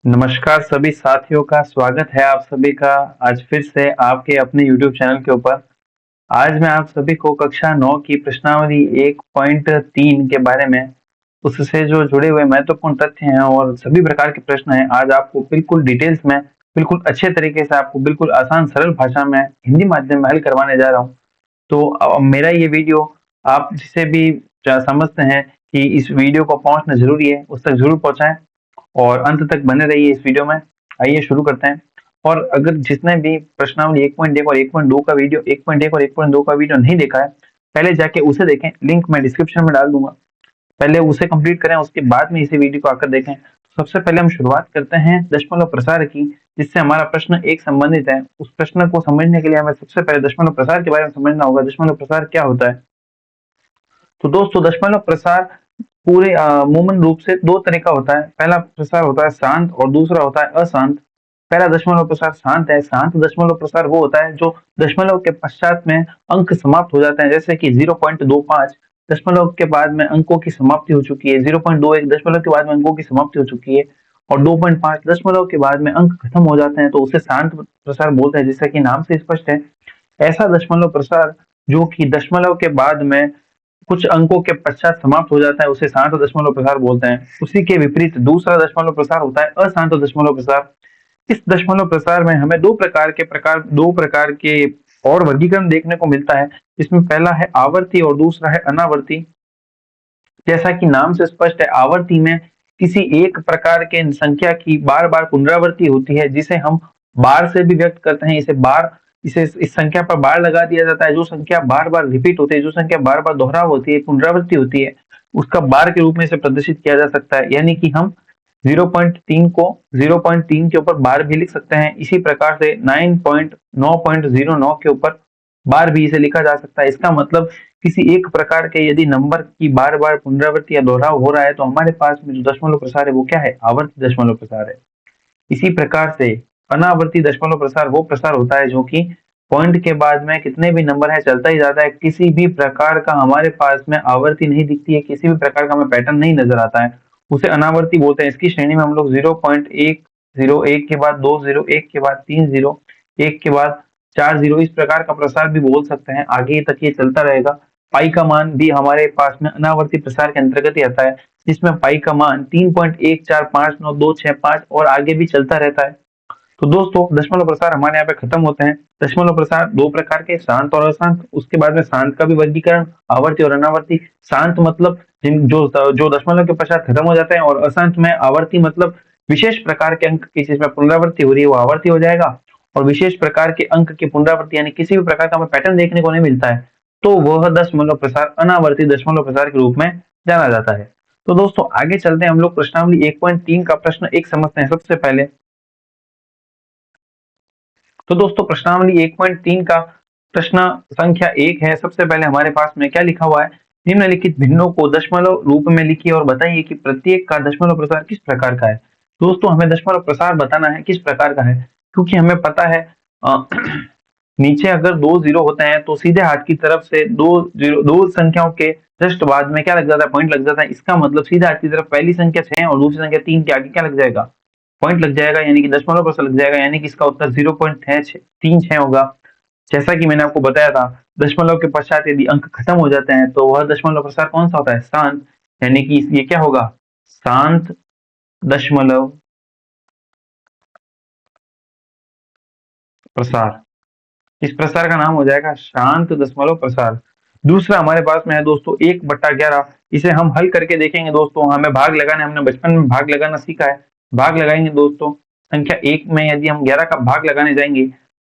नमस्कार सभी साथियों का स्वागत है आप सभी का आज फिर से आपके अपने YouTube चैनल के ऊपर। आज मैं आप सभी को कक्षा 9 की प्रश्नावली 1.3 के बारे में उससे जो जुड़े हुए महत्वपूर्ण तथ्य हैं और सभी प्रकार के प्रश्न हैं, आज आपको बिल्कुल डिटेल्स में, बिल्कुल अच्छे तरीके से आपको बिल्कुल आसान सरल भाषा में हिंदी माध्यम में हल करवाने जा रहा हूँ। तो मेरा ये वीडियो आप जिसे भी समझते हैं कि इस वीडियो को पहुँचना ज़रूरी है, उस तक ज़रूर पहुँचाएँ और अंत तक बने रहिए इस वीडियो में। आइए शुरू करते हैं। और अगर जिसने भी प्रश्नावली 1.1 और 1.2 का वीडियो 1.1 और 1.2 का वीडियो नहीं देखा है, पहले जाके उसे देखें, लिंक मैं डिस्क्रिप्शन में डाल दूँगा। पहले उसे कंप्लीट करें, उसके बाद में इसी वीडियो को आकर देखें। तो सबसे पहले हम शुरुआत करते हैं दशमलव प्रसार की, जिससे हमारा प्रश्न 1 संबंधित है। उस प्रश्न को समझने के लिए हमें सबसे पहले दशमलव प्रसार के बारे में समझना होगा। दशमलव प्रसार क्या होता है? तो दोस्तों दशमलव प्रसार पूरे अमूमन रूप से 2 तरह का होता है। पहला प्रसार होता है शांत और दूसरा होता है अशांत। पहला दशमलव प्रसार शांत है। शांत दशमलव प्रसार वो होता है जो दशमलव के पश्चात में अंक समाप्त हो जाते हैं, जैसे कि 0.25 दशमलव के बाद में अंकों की समाप्ति हो चुकी है, 0.21 दशमलव के बाद में अंकों की समाप्ति हो चुकी है और 2.5 दशमलव के बाद में अंक खत्म हो जाते हैं, तो उसे शांत प्रसार बोलते हैं, जैसा कि नाम से स्पष्ट है। ऐसा दशमलव प्रसार जो कि दशमलव के बाद में कुछ अंकों के पश्चात समाप्त हो जाता है, उसे शांत दशमलव प्रसार बोलते हैं। उसी के विपरीत दूसरा दशमलव प्रसार होता है अशांत दशमलव प्रसार। इस दशमलव प्रसार में हमें दो प्रकार के और वर्गीकरण देखने को मिलता है। इसमें पहला है आवर्ती और दूसरा है अनावर्ती। जैसा कि नाम से स्पष्ट है, आवर्ती में किसी एक प्रकार के संख्या की बार-बार पुनरावृत्ति होती है, जिसे हम बार से भी व्यक्त करते हैं। इसे इस संख्या पर बार लगा दिया जाता है। जो संख्या बार-बार रिपीट होती है, जो संख्या बार-बार दोहराव होती है, पुनरावृत्ति होती है, उसका बार के रूप में इसे प्रदर्शित किया जा सकता है। यानी कि हम 0.3 को 0.3 के ऊपर बार भी लिख सकते हैं। इसी प्रकार से 9.9.09 के ऊपर बार भी इसे लिखा जा सकता है। इसका मतलब किसी एक प्रकार के यदि नंबर की बार-बार पुनरावृत्ति या दोहराव हो रहा है, तो हमारे पास में जो दशमलव प्रसार है वो क्या है? आवर्ती दशमलव प्रसार है। इसी प्रकार से अनावर्ती दशमलव प्रसार वो प्रसार होता है जो कि पॉइंट के बाद में कितने भी नंबर है चलता ही जाता है, किसी भी प्रकार का हमारे पास में आवर्ती नहीं दिखती है, किसी भी प्रकार का हमें पैटर्न नहीं नजर आता है, उसे अनावर्ती बोलते हैं। इसकी श्रेणी में हम लोग 0.1 के बाद 2 0, 1 के बाद 3 0, 1 के बाद 4 0 इस प्रकार का प्रसार भी बोल सकते हैं। आगे तक ये चलता रहेगा। पाई का मान भी हमारे पास में अनावर्ती प्रसार के अंतर्गत ही आता है, जिसमें पाई का मान 3.1459265 और आगे भी चलता रहता है। तो दोस्तों दशमलव प्रसार हमारे यहाँ पे खत्म होते हैं। दशमलव प्रसार 2 प्रकार के, शांत और अशांत। उसके बाद में शांत का भी वर्गीकरण, आवर्ती और अनावर्ती। शांत मतलब जो दशमलव के पश्चात खत्म हो जाते हैं, और अशांत में आवर्ती मतलब विशेष प्रकार के अंक की जिसमें पुनरावृत्ति हो रही है वो आवर्ती हो जाएगा, और विशेष प्रकार के अंक की पुनरावृत्ति यानी किसी भी प्रकार का हमें पैटर्न देखने को नहीं मिलता है, तो वह दशमलव प्रसार अनावर्ती दशमलव प्रसार के रूप में जाना जाता है। तो दोस्तों आगे चलते हैं, हम लोग प्रश्नावली 1.3 का प्रश्न 1 समझते हैं सबसे पहले। तो दोस्तों प्रश्नावली 1.3 का प्रश्न संख्या 1 है। सबसे पहले हमारे पास में क्या लिखा हुआ है? निम्नलिखित भिन्नों को दशमलव रूप में लिखिए और बताइए कि प्रत्येक का दशमलव प्रसार किस प्रकार का है। दोस्तों हमें दशमलव प्रसार बताना है किस प्रकार का है, क्योंकि हमें पता है नीचे अगर 2 जीरो होते हैं तो सीधे हाथ की तरफ से दो संख्याओं के जस्ट बाद में क्या लग जाता है? पॉइंट लग जाता है। इसका मतलब सीधे हाथ की तरफ पहली संख्या 6 और दूसरी संख्या 3 के आगे क्या लग जाएगा? पॉइंट लग जाएगा, यानी कि दशमलव प्रसार लग जाएगा, यानी कि इसका उत्तर 0.36 होगा। जैसा कि मैंने आपको बताया था, दशमलव के पश्चात यदि अंक खत्म हो जाते हैं तो वह दशमलव प्रसार कौन सा होता है? शांत। यानी कि ये क्या होगा? शांत दशमलव प्रसार। इस प्रसार का नाम हो जाएगा शांत दशमलव प्रसार। दूसरा हमारे पास में है दोस्तों 1/11। इसे हम हल करके देखेंगे दोस्तों। हमें भाग लगाना, हमने बचपन में भाग लगाना सीखा है। भाग लगाएंगे दोस्तों, संख्या 1 में यदि हम 11 का भाग लगाने जाएंगे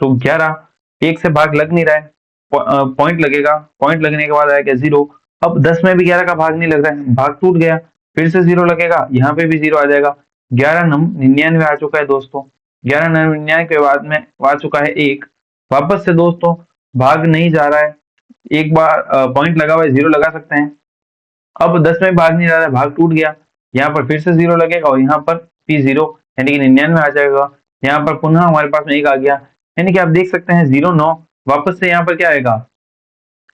तो 11 1 से भाग लग नहीं रहा है, पॉइंट लगेगा। पॉइंट लगने के बाद आएगा 0। अब 10 में भी 11 का भाग नहीं लग रहा है, भाग टूट गया, फिर से 0 लगेगा, यहाँ पे भी 0 आ जाएगा। 11 99 आ चुका है दोस्तों। 1199 के बाद में आ चुका है 1। वापस से दोस्तों भाग नहीं जा रहा है, एक बार पॉइंट लगा हुआ है, 0 लगा सकते हैं। अब 10 में भाग नहीं जा रहा है, भाग टूट गया, यहाँ पर फिर से 0 लगेगा और यहाँ पर भी 0, यानी कि 99 आ जाएगा। यहाँ पर पुनः हमारे पास में 1 आ गया, यानी कि आप देख सकते हैं 0 9। वापस से यहाँ पर क्या आएगा?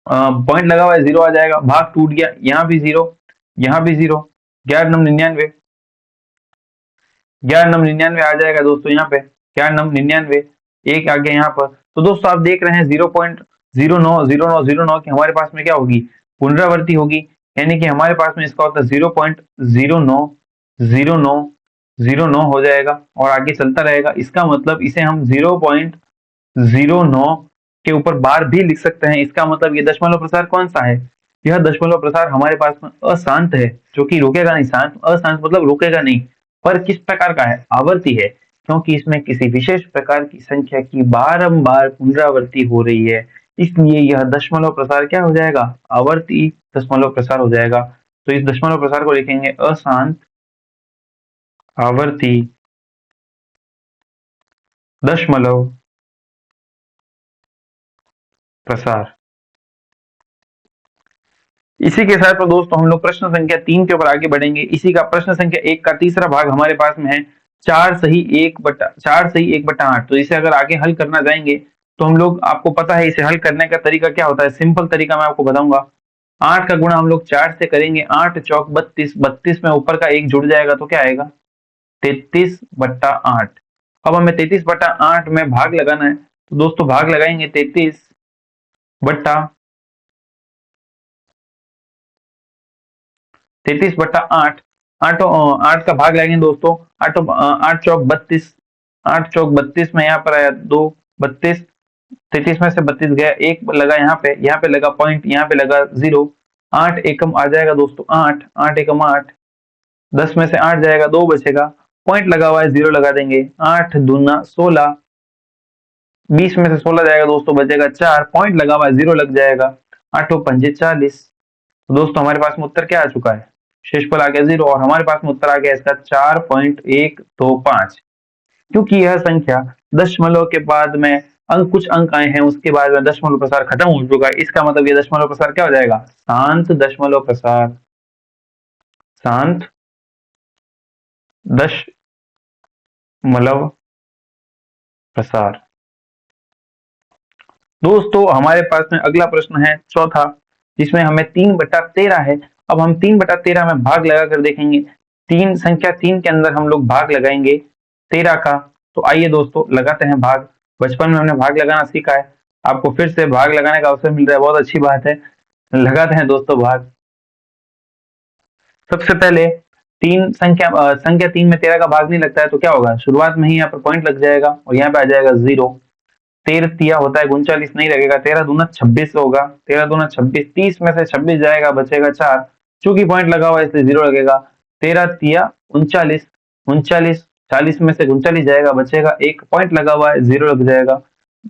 पॉइंट लगा हुआ है, 0 आ जाएगा, भाग टूट गया, यहाँ भी 0, यहाँ भी 0। 11 9 99। 11×99 आ जाएगा दोस्तों यहाँ पे, 11×99, एक आ गया यहाँ पर। तो दोस्तों आप देख रहे हैं 0.090909 की हमारे पास में क्या होगी, पुनरावृत्ति होगी, यानी कि हमारे पास में इसका होता है 0.090909 हो जाएगा और आगे चलता रहेगा। इसका मतलब इसे हम 0.09 के ऊपर बार भी लिख सकते हैं। इसका मतलब ये दशमलव प्रसार कौन सा है, यह दशमलव प्रसार हमारे पास में अशांत है, जो कि रुकेगा नहीं। शांत, अशांत मतलब रुकेगा नहीं, पर किस प्रकार का है, आवर्ती है, क्योंकि इसमें किसी विशेष प्रकार की संख्या की बारंबार पुनरावृत्ति हो रही है, इसलिए यह दशमलव प्रसार क्या हो जाएगा, आवर्ती दशमलव प्रसार हो जाएगा। तो इस दशमलव प्रसार को लिखेंगे अशांत आवर्ती दशमलव प्रसार। इसी के साथ दोस्तों हम लोग प्रश्न संख्या 3 के ऊपर आगे बढ़ेंगे। इसी का प्रश्न संख्या 1 का तीसरा भाग हमारे पास में है 4 सही 1/8। तो इसे अगर आगे हल करना जाएंगे तो हम लोग, आपको पता है इसे हल करने का तरीका क्या होता है, सिंपल तरीका मैं आपको बताऊंगा। 8 का गुणा हम लोग 4 से करेंगे, 8 चौक 32, 32 में ऊपर का 1 जुड़ जाएगा तो क्या आएगा, 33/8। अब हमें 33/8 में भाग लगाना है, तो दोस्तों भाग लगाएंगे 33/8। 8 का भाग लगेंगे दोस्तों, 8 चौक 32, 8 चौक 32 में यहाँ पर आया 2, 32, 33 में से 32 गया, एक लगा यहाँ पे लगा पॉइंट, यहाँ पे लगा 0, 8 एकम आ जाएगा दोस्तों, 8, 8 एकम 8, 10 में से 8 जाएगा, 2 बचेगा, पॉइंट लगा हुआ है 0 लगा देंगे, 8 दूना 16, 20 में से 16 जाएगा दोस्तों, बचेगा 4, पॉइंट लगा हुआ है 0 लग जाएगा, 8 पंजे 40। तो दोस्तों हमारे पास में उत्तर क्या आ चुका है, शेषफल आ गया 0 और हमारे पास में उत्तर आ गया इसका 4.125। क्योंकि यह संख्या दशमलव के बाद में कुछ अंक आए हैं, उसके बाद में दशमलव प्रसार खत्म हो चुका है, इसका मतलब ये दशमलव प्रसार क्या हो जाएगा, शांत दशमलव प्रसार, शांत दशमलव प्रसार। दोस्तों हमारे पास में अगला प्रश्न है चौथा, जिसमें हमें 3/13 है। अब हम 3/13 में भाग लगा कर देखेंगे, संख्या 3 के अंदर हम लोग भाग लगाएंगे 13 का। तो आइए दोस्तों लगाते हैं भाग। बचपन में हमने भाग लगाना सीखा है, आपको फिर से भाग लगाने का अवसर मिल रहा है, बहुत अच्छी बात है। लगाते हैं दोस्तों भाग। सबसे पहले संख्या 3 में 13 का भाग नहीं लगता है, तो क्या होगा, शुरुआत में ही यहाँ पर पॉइंट लग जाएगा और यहाँ पे आ जाएगा 0। 13 तिया होता है 39 नहीं लगेगा, 13 दूना 26 होगा, 13 दूना 26, 30 में से 26 जाएगा, बचेगा 4, चूंकि पॉइंट लगा हुआ है इसलिए 0 लगेगा। 13 तिया 39, 39, 40 में से 39 जाएगा, बचेगा 1, पॉइंट लगा हुआ है 0 लग जाएगा।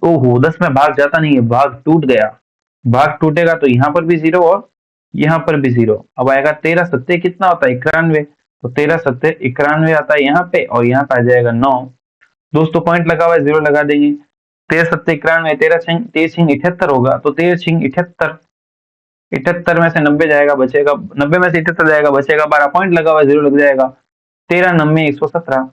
ओहो, 10 में भाग जाता नहीं है, भाग टूट गया। भाग टूटेगा तो यहाँ पर भी 0 और यहाँ पर भी 0। अब आएगा 13 सत्ते कितना होता है, 91, तो 13 सत्ते 91 आता है यहाँ पे और यहाँ पे आ जाएगा 9। दोस्तों पॉइंट लगा हुआ है 0 लगा देंगे, 13 सत्ते 91, 13 छिंग 78 होगा, तो 13 छिंग 78, 78 में से 90 जाएगा, बचेगा 90 में से 78 जाएगा, बचेगा 12, पॉइंट लगा हुआ है 0 लग जाएगा। 13 9 117,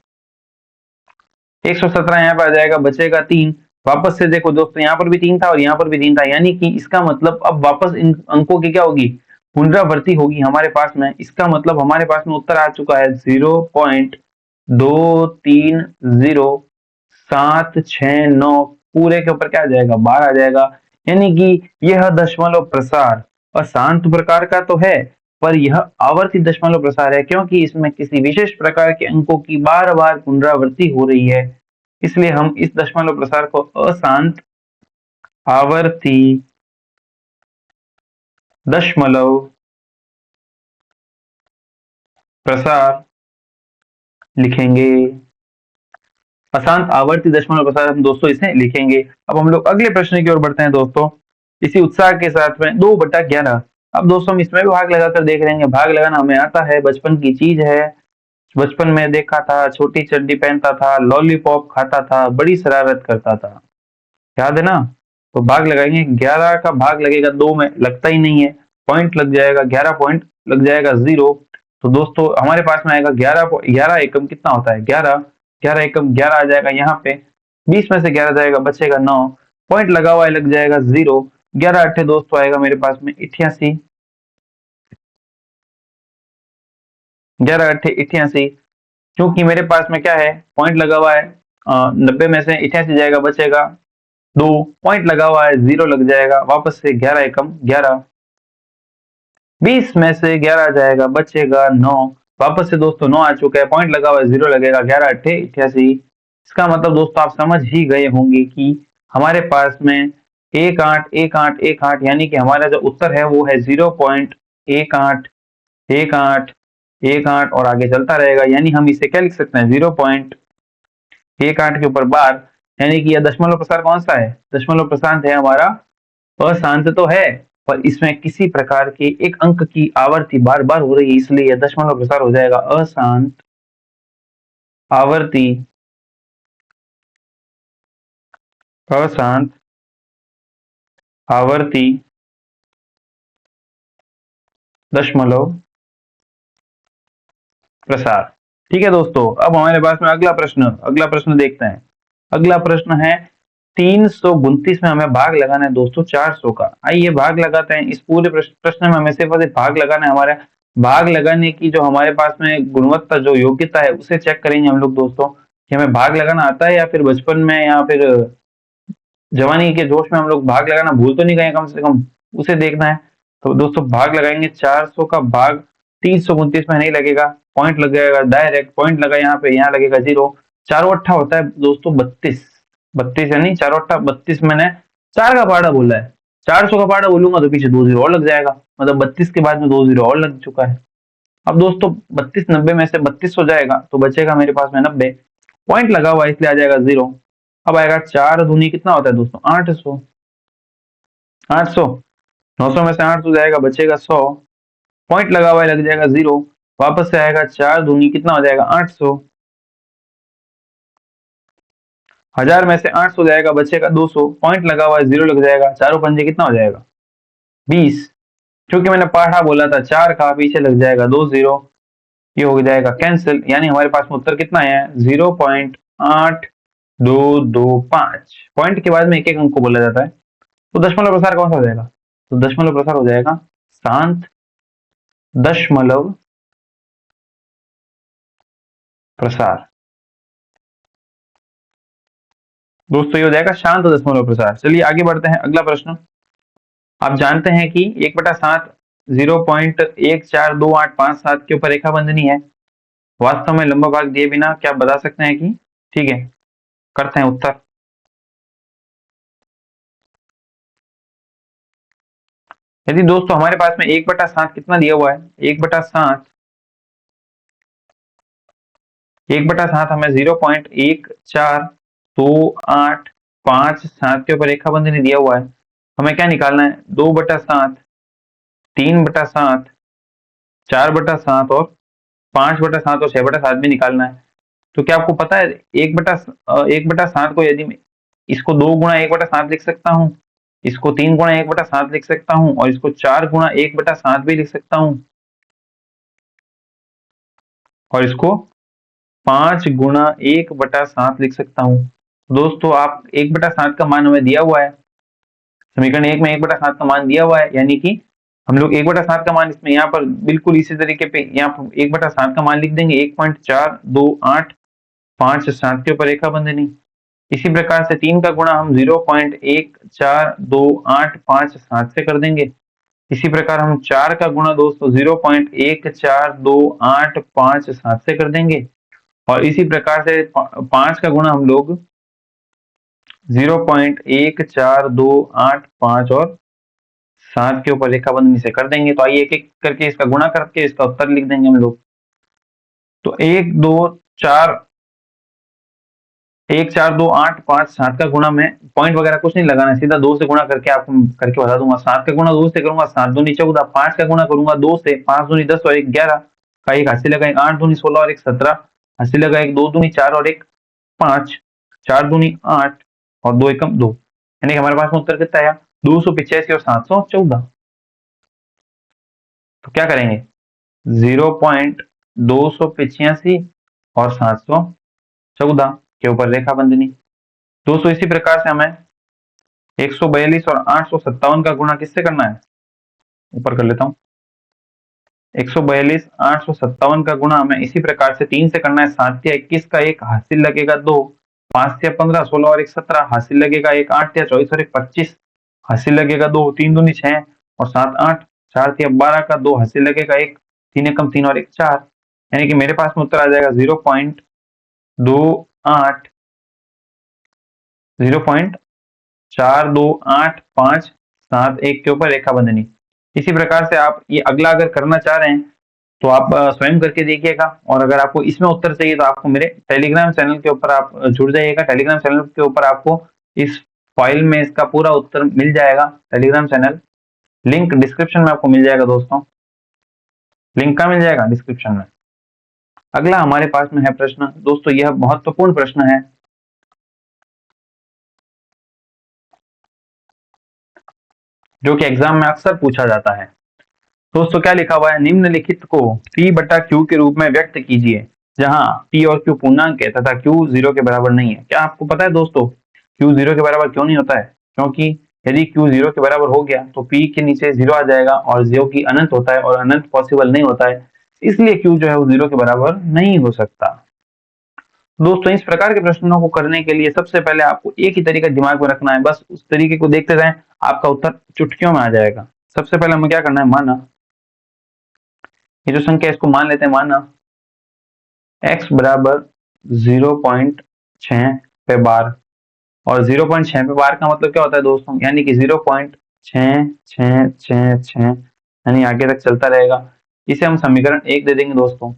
117 यहाँ पे आ जाएगा, बचेगा 3। वापस से देखो दोस्तों, यहाँ पर भी 3 था और यहाँ पर भी 3 था, यानी कि इसका मतलब अब वापस इन अंकों की क्या होगी, पुनरावृत्ति होगी हमारे पास में। इसका मतलब हमारे पास में उत्तर आ चुका है 0.230769, पूरे के ऊपर क्या आ जाएगा, 12 आ जाएगा। यानी कि यह दशमलव प्रसार अशांत प्रकार का तो है, पर यह आवर्ती दशमलव प्रसार है, क्योंकि इसमें किसी विशेष प्रकार के अंकों की बार बार पुनरावृत्ति हो रही है, इसलिए हम इस दशमलव प्रसार को अशांत आवर्ती दशमलव प्रसार लिखेंगे। अशांत आवर्ती दशमलव प्रसार हम दोस्तों इसे लिखेंगे। अब हम लोग अगले प्रश्न की ओर बढ़ते हैं दोस्तों, इसी उत्साह के साथ में 2/11। अब दोस्तों हम इसमें भी भाग लगाकर देख लेंगे, भाग लगाना हमें आता है, बचपन की चीज है, बचपन में देखा था, छोटी चड्डी पहनता था, लॉलीपॉप खाता था, बड़ी शरारत करता था, याद है ना। तो भाग लगाएंगे, 11 का भाग लगेगा 2 में, लगता ही नहीं है, पॉइंट लग जाएगा, 11 पॉइंट लग जाएगा 0। तो दोस्तों हमारे पास में आएगा 11 एकम कितना होता है, 11, 11 एकम 11 आ जाएगा यहाँ पे, 20 में से 11 जाएगा, बचेगा 9, पॉइंट लगा हुआ है लग जाएगा 0। 11 अट्ठे दोस्तों आएगा मेरे पास में 88, 11 अट्ठे 88, क्योंकि मेरे पास में क्या है, पॉइंट लगा हुआ है, 90 में से 88 जाएगा, बचेगा 2, पॉइंट लगा हुआ है 0 लग जाएगा, वापस से 11 एकम 11, 20 में से 11 जाएगा, बचेगा 9, वापस से दोस्तों 9 आ चुका है, पॉइंट लगा हुआ है 0 लगेगा, 11 अट्ठे 88। इसका मतलब दोस्तों आप समझ ही गए होंगे कि हमारे पास में 181818 यानी कि हमारा जो उत्तर है वो है 0.181818 और आगे चलता रहेगा। यानी हम इसे क्या लिख सकते हैं, 0.18 के ऊपर बार, यानी कि यह दशमलव प्रसार कौन सा है, दशमलव प्रसार है हमारा, अशांत तो है पर इसमें किसी प्रकार के एक अंक की आवर्ती बार बार हो रही है, इसलिए यह दशमलव प्रसार हो जाएगा अशांत आवर्ती, अशांत आवर्ती दशमलव प्रसार। ठीक है दोस्तों, अब हमारे पास में अगला प्रश्न देखते हैं। अगला प्रश्न है 329 में हमें भाग लगाना है दोस्तों 400 का। आइए भाग लगाते हैं। इस पूरे प्रश्न में हमें सिर्फ भाग लगाना है। हमारे भाग लगाने की जो हमारे पास में गुणवत्ता, जो योग्यता है, उसे चेक करेंगे हम लोग दोस्तों कि हमें भाग लगाना आता है या फिर बचपन में या फिर जवानी के जोश में हम लोग भाग लगाना भूल तो नहीं गए, कम से कम उसे देखना है। तो दोस्तों भाग लगाएंगे, 400 का भाग 329 में नहीं लगेगा, पॉइंट लग जाएगा, डायरेक्ट पॉइंट लगा यहाँ पे, यहाँ लगेगा 0। चारों अट्ठा होता है दोस्तों 32, 32 यानी चारों अट्ठा 32, मैंने 4 का पहाड़ा बोला है, 400 का पहाड़ा बोलूंगा तो पीछे 2 0 और लग जाएगा, मतलब 32 के बाद में 2 0 और लग चुका है। अब दोस्तों 32 90 में से 32 हो जाएगा तो बचेगा मेरे पास में 90, पॉइंट लगा हुआ है इसलिए आ जाएगा 0। अब आएगा 4 दूनी कितना होता है दोस्तों, 800, 800, 900 में से 800 जाएगा, बचेगा 100, पॉइंट लगा हुआ है लग जाएगा 0, वापस से आएगा 4 दूनी कितना हो जाएगा 800, 1000 में से 800 जाएगा, बचेगा 200, पॉइंट लगा हुआ है 0 लग जाएगा, चारों पंजे कितना हो जाएगा 20। क्योंकि मैंने पाठा बोला था 4 का, पीछे लग जाएगा 2 0, ये हो जाएगा कैंसिल, यानी हमारे पास में उत्तर कितना है 0.8225। पॉइंट के बाद में एक एक अंक को बोला जाता है। तो दशमलव प्रसार कौन सा हो जाएगा, तो दशमलव प्रसार हो जाएगा शांत दशमलव प्रसार। दोस्तों ये हो जाएगा शांत दशमलव प्रसार। चलिए आगे बढ़ते हैं, अगला प्रश्न। आप जानते हैं कि 1/7 0.142857 के ऊपर रेखा बंधनी है, वास्तव में लंबा भाग दिए बिना क्या आप बता सकते हैं कि, ठीक है करते हैं उत्तर। यदि दोस्तों हमारे पास में 1/7 कितना दिया हुआ है, 1/7 हमें 0.14285 के ऊपर रेखा बंधनी दिया हुआ है, हमें क्या निकालना है 2/7, 3/7, 4/7 और 5/7 और 6/7 भी निकालना है। तो क्या आपको पता है 1/7 को यदि मैं इसको 2 गुणा 1/7 लिख सकता हूँ, इसको 3 गुणा 1/7 लिख सकता हूँ और इसको 4 गुणा 1/7 भी लिख सकता हूँ और इसको 5 गुणा 1/7 लिख सकता हूँ। दोस्तों आप 1/7 का मान हमें दिया हुआ है, समीकरण 1 में 1/7 का मान दिया हुआ है, यानी कि हम लोग 1/7 का मान इसमें यहाँ पर बिल्कुल इसी तरीके पे यहाँ पर 1/7 का मान लिख देंगे 1.428557 के ऊपर रेखा बंधनी। इसी प्रकार से 3 का गुणा हम 0.1428557 से कर देंगे। इसी प्रकार हम 4 का गुणा दोस्तों 0.1428557 से कर देंगे और इसी प्रकार से 5 का गुणा हम लोग 0.14285 और 7 के ऊपर रेखा बंधनी से कर देंगे। तो आइए एक एक करके इसका गुणा करके इसका उत्तर लिख देंगे हम लोग। तो 1 4 2 8 5 7 का गुणा में पॉइंट वगैरह कुछ नहीं लगाना, सीधा 2 से गुणा करके आपको करके बता दूंगा। 7 का गुणा 2 से करूंगा, 7 दूनी 14, 5 का गुणा करूंगा 2 से, 5 दूनी 10 और 1 11 का, एक हासिल लगा, 8 दूनी 16 और 1 17 हासिल लगा, 1 2 दूनी 4 और 1 5, 4 दूनी 8 और 2 एकम 2, यानी हमारे पास में उत्तर कितना आया 285 और 714। तो क्या करेंगे 0.285 और 714 के ऊपर रेखा बंधनी। दोस्तों इसी प्रकार से हमें 142 और 857 का गुणा किससे करना है, ऊपर कर लेता हूं, 142, 857 का गुणा हमें इसी प्रकार से 3 से करना है। 7 या 21 का 1 हासिल लगेगा 2, 5 या 15, 16 और 1 17 हासिल लगेगा 1, 8 या 24 और 1 25 हासिल लगेगा 2, 3 दूनी 6 और 7 8, 4 या 12 का 2 हासिल लगेगा 1, 3 एकम 3 और 1 4, यानी कि मेरे पास में उत्तर आ जाएगा 0.28 0.428571 के ऊपर रेखा बंधनी। इसी प्रकार से आप ये अगला अगर करना चाह रहे हैं तो आप स्वयं करके देखिएगा, और अगर आपको इसमें उत्तर चाहिए तो आपको मेरे टेलीग्राम चैनल के ऊपर आप जुड़ जाइएगा। टेलीग्राम चैनल के ऊपर आपको इस फाइल में इसका पूरा उत्तर मिल जाएगा। टेलीग्राम चैनल लिंक डिस्क्रिप्शन में आपको मिल जाएगा दोस्तों, लिंक का मिल जाएगा डिस्क्रिप्शन में। अगला हमारे पास में है प्रश्न दोस्तों, यह महत्वपूर्ण प्रश्न है जो कि एग्जाम में अक्सर पूछा जाता है। दोस्तों क्या लिखा हुआ है, निम्नलिखित को P बटा Q के रूप में व्यक्त कीजिए जहां P और Q पूर्णांक है तथा Q 0 के बराबर नहीं है। क्या आपको पता है दोस्तों Q 0 के बराबर क्यों नहीं होता है? क्योंकि यदि Q 0 के बराबर हो गया तो P के नीचे 0 आ जाएगा, और जो कि अनंत होता है और अनंत पॉसिबल नहीं होता है, इसलिए Q जो है वो 0 के बराबर नहीं हो सकता। दोस्तों इस प्रकार के प्रश्नों को करने के लिए सबसे पहले आपको एक ही तरीका दिमाग में रखना है, बस उस तरीके को देखते रहें, आपका उत्तर चुटकियों में आ जाएगा। सबसे पहले हमें क्या करना है, माना ये जो संख्या इसको मान लेते हैं, माना x बराबर 0.6 पे बार, और 0.6 पे बार का मतलब क्या होता है दोस्तों, यानी कि 0.6666 यानी आगे तक चलता रहेगा। इसे हम समीकरण 1 दे देंगे दोस्तों।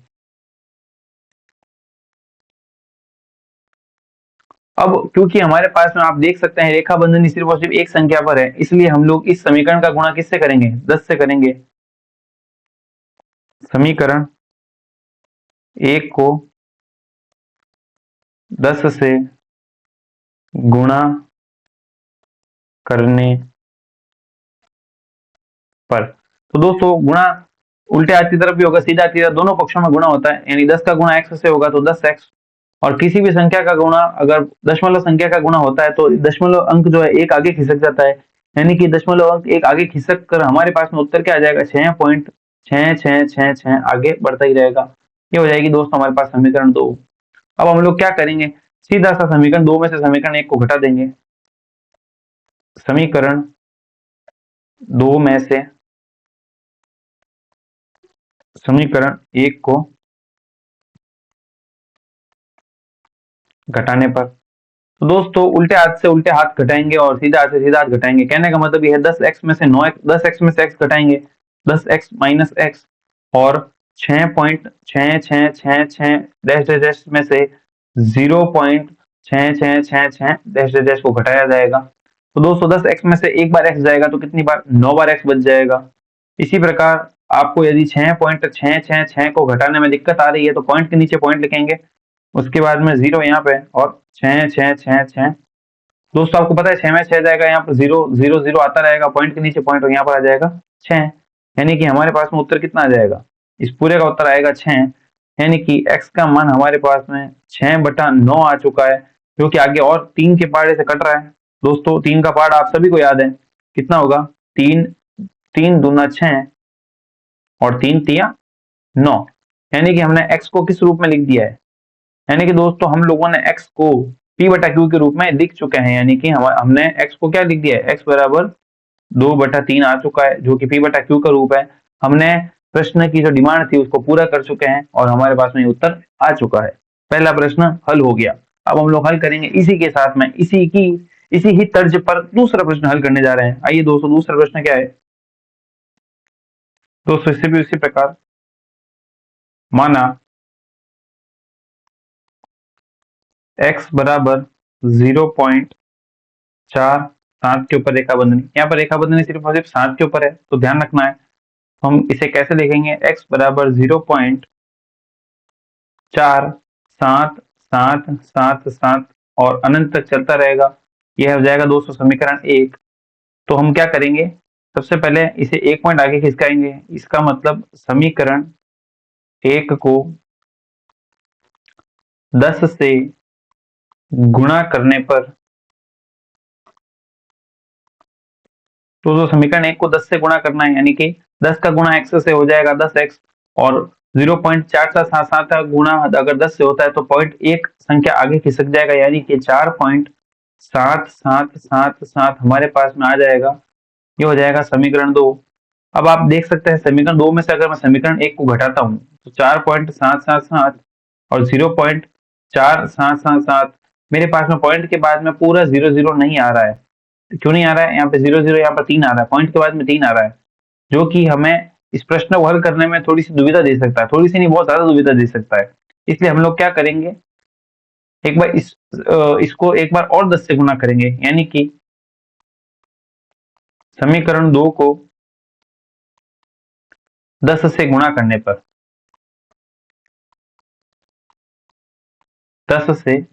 अब क्योंकि हमारे पास में आप देख सकते हैं रेखा बंधनी सिर्फ और सिर्फ एक संख्या पर है, इसलिए हम लोग इस समीकरण का गुणा किससे करेंगे, 10 से करेंगे। समीकरण 1 को 10 से गुणा करने पर, तो दोस्तों गुणा उल्टे हाथ की तरफ भी होगा, सीधा हाथ की तरफ, दोनों पक्षों में गुणा होता है, यानी 10 का गुणा x से होगा तो 10x, और किसी भी संख्या का गुणा अगर दशमलव संख्या का गुणा होता है तो दशमलव अंक जो है एक आगे खिसक जाता है, यानी कि दशमलव अंक एक आगे खिसक कर हमारे पास में उत्तर क्या आ जाएगा, 6.6666 आगे बढ़ता ही रहेगा। ये हो जाएगी दोस्तों हमारे पास समीकरण 2। अब हम लोग क्या करेंगे, सीधा सा समीकरण 2 में से समीकरण 1 को घटा देंगे। समीकरण 2 में से समीकरण 1 को घटाने पर, तो दोस्तों उल्टे हाथ से उल्टे हाथ घटाएंगे और सीधा हाथ से सीधा हाथ घटाएंगे। कहने का मतलब यह है 10x में से 9x, 10x में से x घटाएंगे, 10x माइनस x, और 6.6666 डैश डैश डैश में से 0.6666 डैश डैश डैश को घटाया जाएगा। तो दोस्तों 10x में से एक बार x जाएगा तो कितनी बार, 9 बार x बच जाएगा। इसी प्रकार आपको यदि 6.666 को घटाने में दिक्कत आ रही है तो पॉइंट के नीचे पॉइंट लिखेंगे, उसके बाद में 0 यहाँ पे, और 6 दोस्तों आपको पता है 6 में 6 जाएगा, यहाँ पर 0 0 0 आता रहेगा, पॉइंट के नीचे पॉइंट, और यहाँ पर आ जाएगा 6, यानी कि हमारे पास में उत्तर कितना आ जाएगा, इस पूरे का उत्तर आएगा 6, यानी कि x का मान हमारे पास में 6/9 आ चुका है, जो कि आगे और 3 के पहाड़े से कट रहा है। दोस्तों 3 का पहाड़ आप सभी को याद है, कितना होगा, 3 3 दूना 6 और 3 तिया 9, यानी कि हमने x को किस रूप में लिख दिया है, यानी कि दोस्तों हम लोगों ने x को p बटा क्यू के रूप में लिख चुके हैं, यानी कि हमने x को क्या लिख दिया है, x बराबर 2/3 आ चुका है, जो कि p बटा क्यू का रूप है। हमने प्रश्न की जो डिमांड थी उसको पूरा कर चुके हैं और हमारे पास में उत्तर आ चुका है। पहला प्रश्न हल हो गया। अब हम लोग हल करेंगे इसी के साथ में इसी ही तर्ज पर दूसरा प्रश्न हल करने जा रहे हैं। आइए दोस्तों दूसरा प्रश्न क्या है दोस्तों, इससे भी उसी प्रकार, माना x बराबर 0.47 के ऊपर रेखा बंधनी, यहाँ पर रेखा बंधनी सिर्फ और सिर्फ 7 के ऊपर है, तो ध्यान रखना है। हम इसे कैसे लिखेंगे, x बराबर 0.4777 और अनंत तक चलता रहेगा, यह हो जाएगा दोस्तों समीकरण 1। तो हम क्या करेंगे, सबसे पहले इसे एक पॉइंट आगे खिसकाएंगे, इसका मतलब समीकरण 1 को 10 से गुणा करने पर, तो समीकरण 1 को 10 से गुणा करना है, यानी कि 10 का गुणा x से हो जाएगा 10x, और 0.4777 का गुणा अगर 10 से होता है तो 0.1 संख्या आगे खिसक जाएगा, यानी कि 4.7777 हमारे पास में आ जाएगा। ये हो जाएगा समीकरण 2। अब आप देख सकते हैं समीकरण 2 में से अगर मैं समीकरण 1 को घटाता हूँ तो 4.777 और 0.4777, मेरे पास में पॉइंट के बाद में पूरा 0 नहीं आ रहा है। क्यों नहीं आ रहा है? यहाँ पे 0 यहाँ पर 3 आ रहा है, पॉइंट के बाद में 3 आ रहा है, जो कि हमें इस प्रश्न को हल करने में थोड़ी सी दुविधा दे सकता है, थोड़ी सी नहीं बहुत ज्यादा दुविधा दे सकता है। इसलिए हम लोग क्या करेंगे, एक बार इसको एक बार और 10 से गुणा करेंगे, यानी कि समीकरण 2 को 10 से गुणा करने पर, 10 से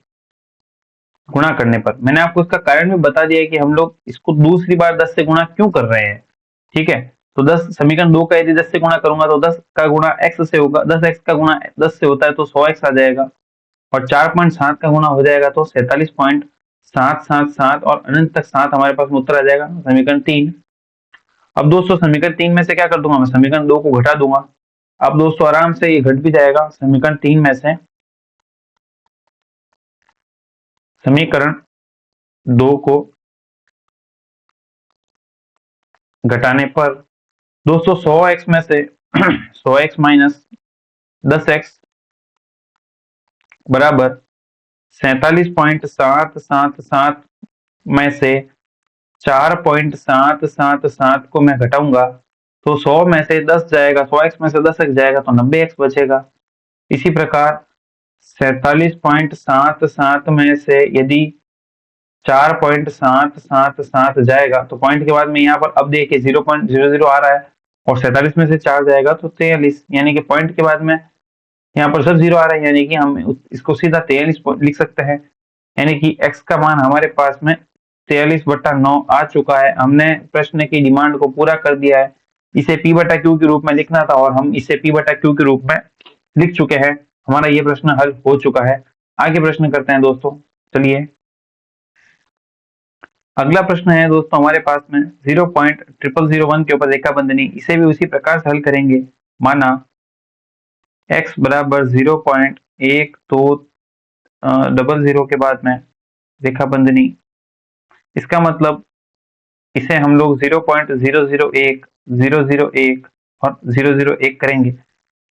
गुणा करने पर, मैंने आपको इसका कारण भी बता दिया है कि हम लोग इसको दूसरी बार 10 से गुणा क्यों कर रहे हैं। ठीक है, तो 10 समीकरण 2 का यदि 10 से गुणा करूंगा तो 10 का गुणा x से होगा, 10x का गुणा 10 से होता है तो 100x आ जाएगा, और 4.7 का गुणा हो जाएगा तो 47.777, और अनंत तक 7 हमारे पास में उत्तर आ जाएगा, समीकरण 3। अब दोस्तों समीकरण 3 में से क्या कर दूंगा, मैं समीकरण 2 को घटा दूंगा। अब दोस्तों आराम से ये घट भी जाएगा, समीकरण 3 में से समीकरण 2 को घटाने पर दोस्तों 100x में से 100x माइनस 10x बराबर 47.777 में से 4.777 को मैं घटाऊंगा तो 100 में से 10 जाएगा, 100x में से 10x जाएगा तो 90x बचेगा। इसी प्रकार 47.77 में से यदि 4.777 जाएगा तो पॉइंट के बाद में यहाँ पर अब देखिए 0.00 आ रहा है, और 47 में से 4 जाएगा तो 43, यानी कि पॉइंट के बाद में यहाँ पर सब 0 आ रहा है, यानी कि हम इसको सीधा 43 लिख सकते हैं, यानी कि x का मान हमारे पास में 43/9 आ चुका है। हमने प्रश्न की डिमांड को पूरा कर दिया है। इसे p/q के रूप में लिखना था और हम इसे p/q के रूप में लिख चुके हैं। हमारा ये प्रश्न हल हो चुका है। आगे प्रश्न करते हैं दोस्तों, चलिए अगला प्रश्न है दोस्तों हमारे पास में 0.0001 के ऊपर रेखा बंधनी। इसे भी उसी प्रकार से हल करेंगे। माना x बराबर 0.1200 के बाद में रेखा बंधनी, इसका मतलब इसे हम लोग 0.001, 001 और 001 करेंगे,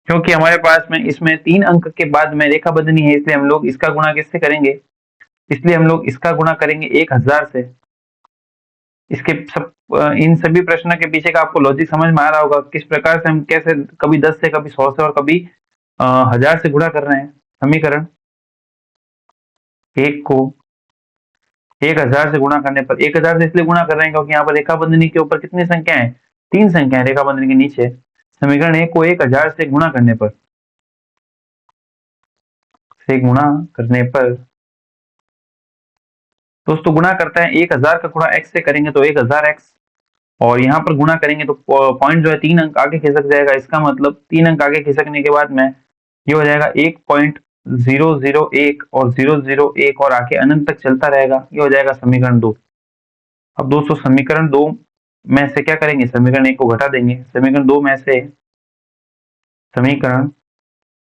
क्योंकि हमारे पास में इसमें 3 अंक के बाद में रेखा बंधनी है, इसलिए हम लोग इसका गुणा किससे करेंगे, इसलिए हम लोग इसका गुणा करेंगे 1000 से। इसके सब इन सभी प्रश्न के पीछे का आपको लॉजिक समझ में आ रहा होगा, किस प्रकार से हम कैसे कभी 10 से, कभी 100 से और कभी 1000 से गुणा कर रहे हैं। समीकरण 1 को 1000 से गुणा करने पर, 1000 से इसलिए गुणा कर रहे हैं क्योंकि यहाँ पर रेखा बंधनी के ऊपर कितनी संख्या है, 3 संख्या है रेखा बंधनी के नीचे। समीकरण 1 को 1000 से गुणा करने पर, दोस्तों गुणा करते हैं 1000 का गुणा x से करेंगे तो 1000x, और यहाँ पर गुणा करेंगे तो पॉइंट जो है 3 अंक आगे खिसक जाएगा। इसका मतलब 3 अंक आगे खिसकने के बाद में ये हो जाएगा 1.001 और 001 और आगे अनंत तक चलता रहेगा। ये हो जाएगा समीकरण 2। अब दोस्तों समीकरण 2 में से क्या करेंगे, समीकरण 1 को घटा देंगे। समीकरण 2 में से समीकरण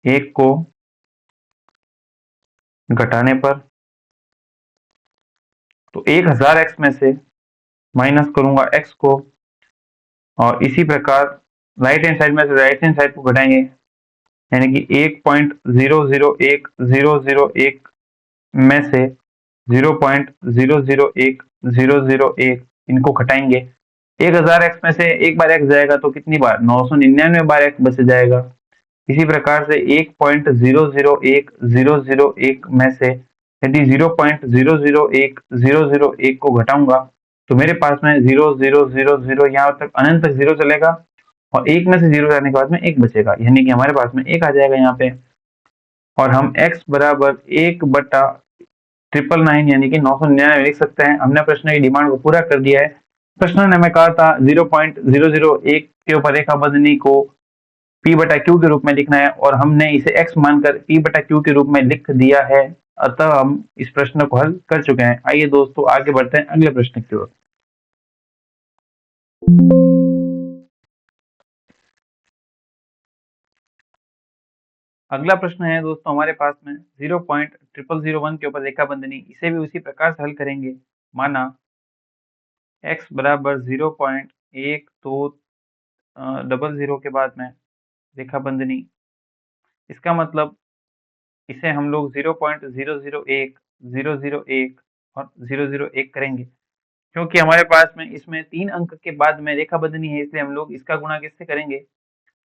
1 को घटाने पर तो 1000x में से माइनस करूंगा x को, और इसी प्रकार राइट हैंड साइड में से राइट हैंड साइड को घटाएंगे, यानी कि 1.001001 में से 0.001001 इनको घटाएंगे। 1000x में से एक बार x जाएगा तो कितनी बार, 999 बार x बच जाएगा। इसी प्रकार से 1.001001 में से यदि 0.001001 को घटाऊंगा तो मेरे पास में 0000 यहाँ तक अनंत तक 0 चलेगा, और 1 में से 0 जाने के बाद में 1 बचेगा, यानी कि हमारे पास में 1 आ जाएगा यहाँ पे। और हम x बराबर 1/999 यानी कि 999 लिख सकते हैं। हमने प्रश्न की डिमांड को पूरा कर दिया है। प्रश्न ने हमें कहा था 0.001 के ऊपर रेखा बंधनी को p/q के रूप में लिखना है, और हमने इसे x मानकर p/q के रूप में लिख दिया है। अतः हम इस प्रश्न को हल कर चुके हैं। आइए दोस्तों आगे बढ़ते हैं अगले प्रश्न की ओर। अगला प्रश्न है दोस्तों हमारे पास में 0.0001 के ऊपर रेखा बंधनी। इसे भी उसी प्रकार से हल करेंगे। माना x बराबर 0.1200 के बाद में रेखा बंधनी। इसका मतलब इसे हम लोग 0.001, 001 और 001 करेंगे, क्योंकि हमारे पास में इसमें 3 अंक के बाद में रेखा बंधनी है, इसलिए हम लोग इसका गुणा किससे करेंगे?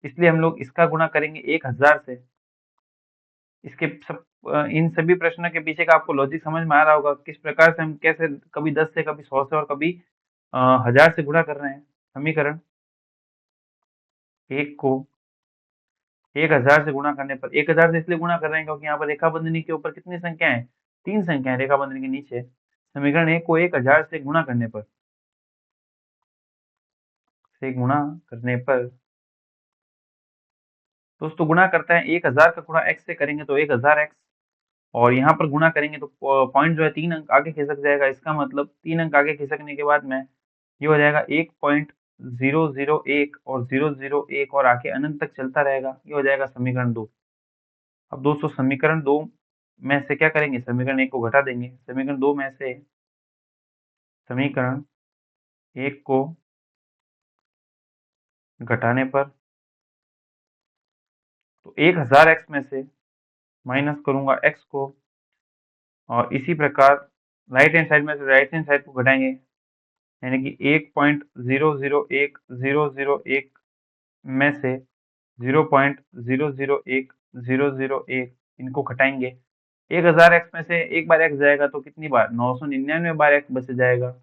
इसलिए हम लोग इसका गुणा करेंगे 1000 से। इसके इन सभी प्रश्नों के पीछे का आपको लॉजिक समझ में आ रहा होगा, किस प्रकार से हम कैसे कभी 10 से, कभी 100 से और कभी 1000 से गुणा कर रहे हैं। समीकरण 1 को 1000 से गुणा करने पर, 1000 से इसलिए गुणा कर रहे हैं क्योंकि यहाँ पर रेखा बंधनी के ऊपर कितनी संख्याएं हैं? 3 संख्याएं रेखा बंधनी के नीचे। समीकरण 1 को 1000 से गुणा करने पर, दोस्तों गुणा करता है 1000 का गुणा x से करेंगे तो 1000x, और यहाँ पर गुणा करेंगे तो पॉइंट जो है 3 अंक आगे खिसक जाएगा। इसका मतलब 3 अंक आगे खिसकने के बाद में ये हो जाएगा 1.001 और 001 और आगे अनंत तक चलता रहेगा। ये हो जाएगा समीकरण 2। अब दोस्तों समीकरण 2 में से क्या करेंगे? समीकरण 1 को घटा देंगे। समीकरण 2 में से समीकरण 1 को घटाने पर तो 1000x में से माइनस करूंगा x को, और इसी प्रकार राइट हैंड साइड में से राइट हैंड साइड को घटाएंगे, यानी कि 1.001001 में से 0.001001 इनको घटाएंगे। 1000x में से एक बार x जाएगा तो कितनी बार? 999 बार x बच जाएगा।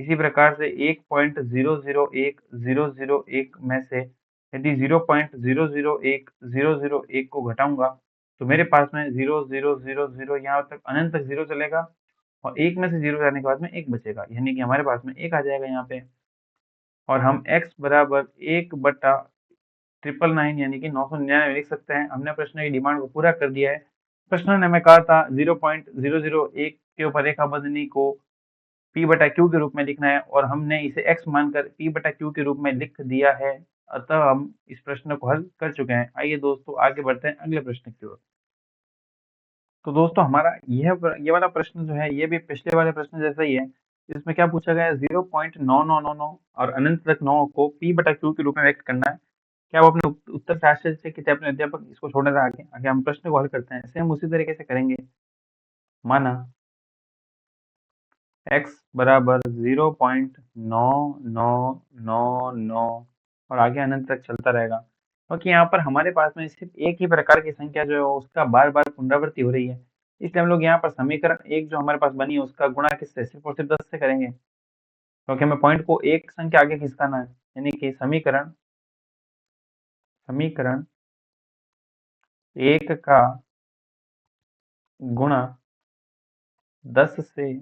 इसी प्रकार से 1.001001 में से यदि 0.001001 को घटाऊंगा तो मेरे पास में 0000 यहाँ तक अनंत तक 0 चलेगा, और 1 में से 0 जाने के बाद में 1 बचेगा, यानी कि हमारे पास में 1 आ जाएगा यहाँ पे। और हम x बराबर 1/999 यानी कि 999 लिख सकते हैं। हमने प्रश्न की डिमांड को पूरा कर दिया है। प्रश्न ने हमें कहा था 0.001 के ऊपर रेखा बंधनी को p/q के रूप में लिखना है, और हमने इसे x मानकर p/q के रूप में लिख दिया है। अतः हम इस प्रश्न को हल कर चुके हैं। आइए दोस्तों आगे बढ़ते हैं अगले प्रश्न की ओर। तो दोस्तों हमारा ये वाला प्रश्न जो है ये भी पिछले वाले प्रश्न जैसा ही है। इसमें क्या पूछा गया है? 0.9999 और अनंत तक 9 को p/q के रूप में व्यक्त करना है। क्या आप अपने उत्तर से आश्चर्यचकित है? अपने अध्यापक इसको छोड़ने से आगे आगे हम प्रश्न को हल करते हैं। सेम उसी तरीके से करेंगे। माना x बराबर 0.9999 और आगे अनंत तक चलता रहेगा, क्योंकि यहाँ पर हमारे पास में सिर्फ एक ही प्रकार की संख्या जो है उसका बार बार पुनरावृत्ति हो रही है, इसलिए हम लोग यहाँ पर समीकरण एक जो हमारे पास बनी है उसका गुणा किससे? सिर्फ और सिर्फ 10 से करेंगे, क्योंकि हमें पॉइंट को एक संख्या आगे खिसकाना है। यानी कि समीकरण एक का गुणा 10 से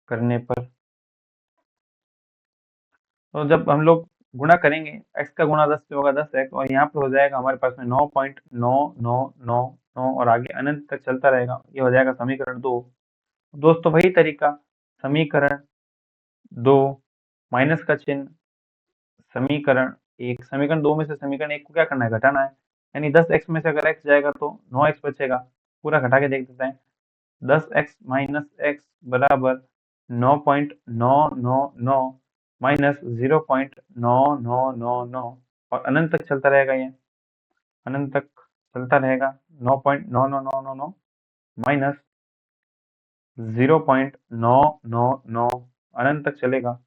करने पर, तो जब हम लोग गुणा करेंगे x का गुणा 10 से होगा 10x, और यहाँ पर हो जाएगा हमारे पास में 9.9999 और आगे अनंत तक चलता रहेगा। ये हो जाएगा समीकरण 2। दोस्तों वही तरीका, समीकरण 2 माइनस का चिन्ह समीकरण 1, समीकरण 2 में से समीकरण 1 को क्या करना है? घटाना है। यानी 10x में से अगर x जाएगा तो 9x बचेगा। पूरा घटा के देख देते हैं। 10x माइनस x बराबर 9.999 माइनस 0.9999 और अनंत तक चलता रहेगा। ये अनंत तक चलता रहेगा। 9.99999 माइनस 0.999 अनंत तक चलेगा।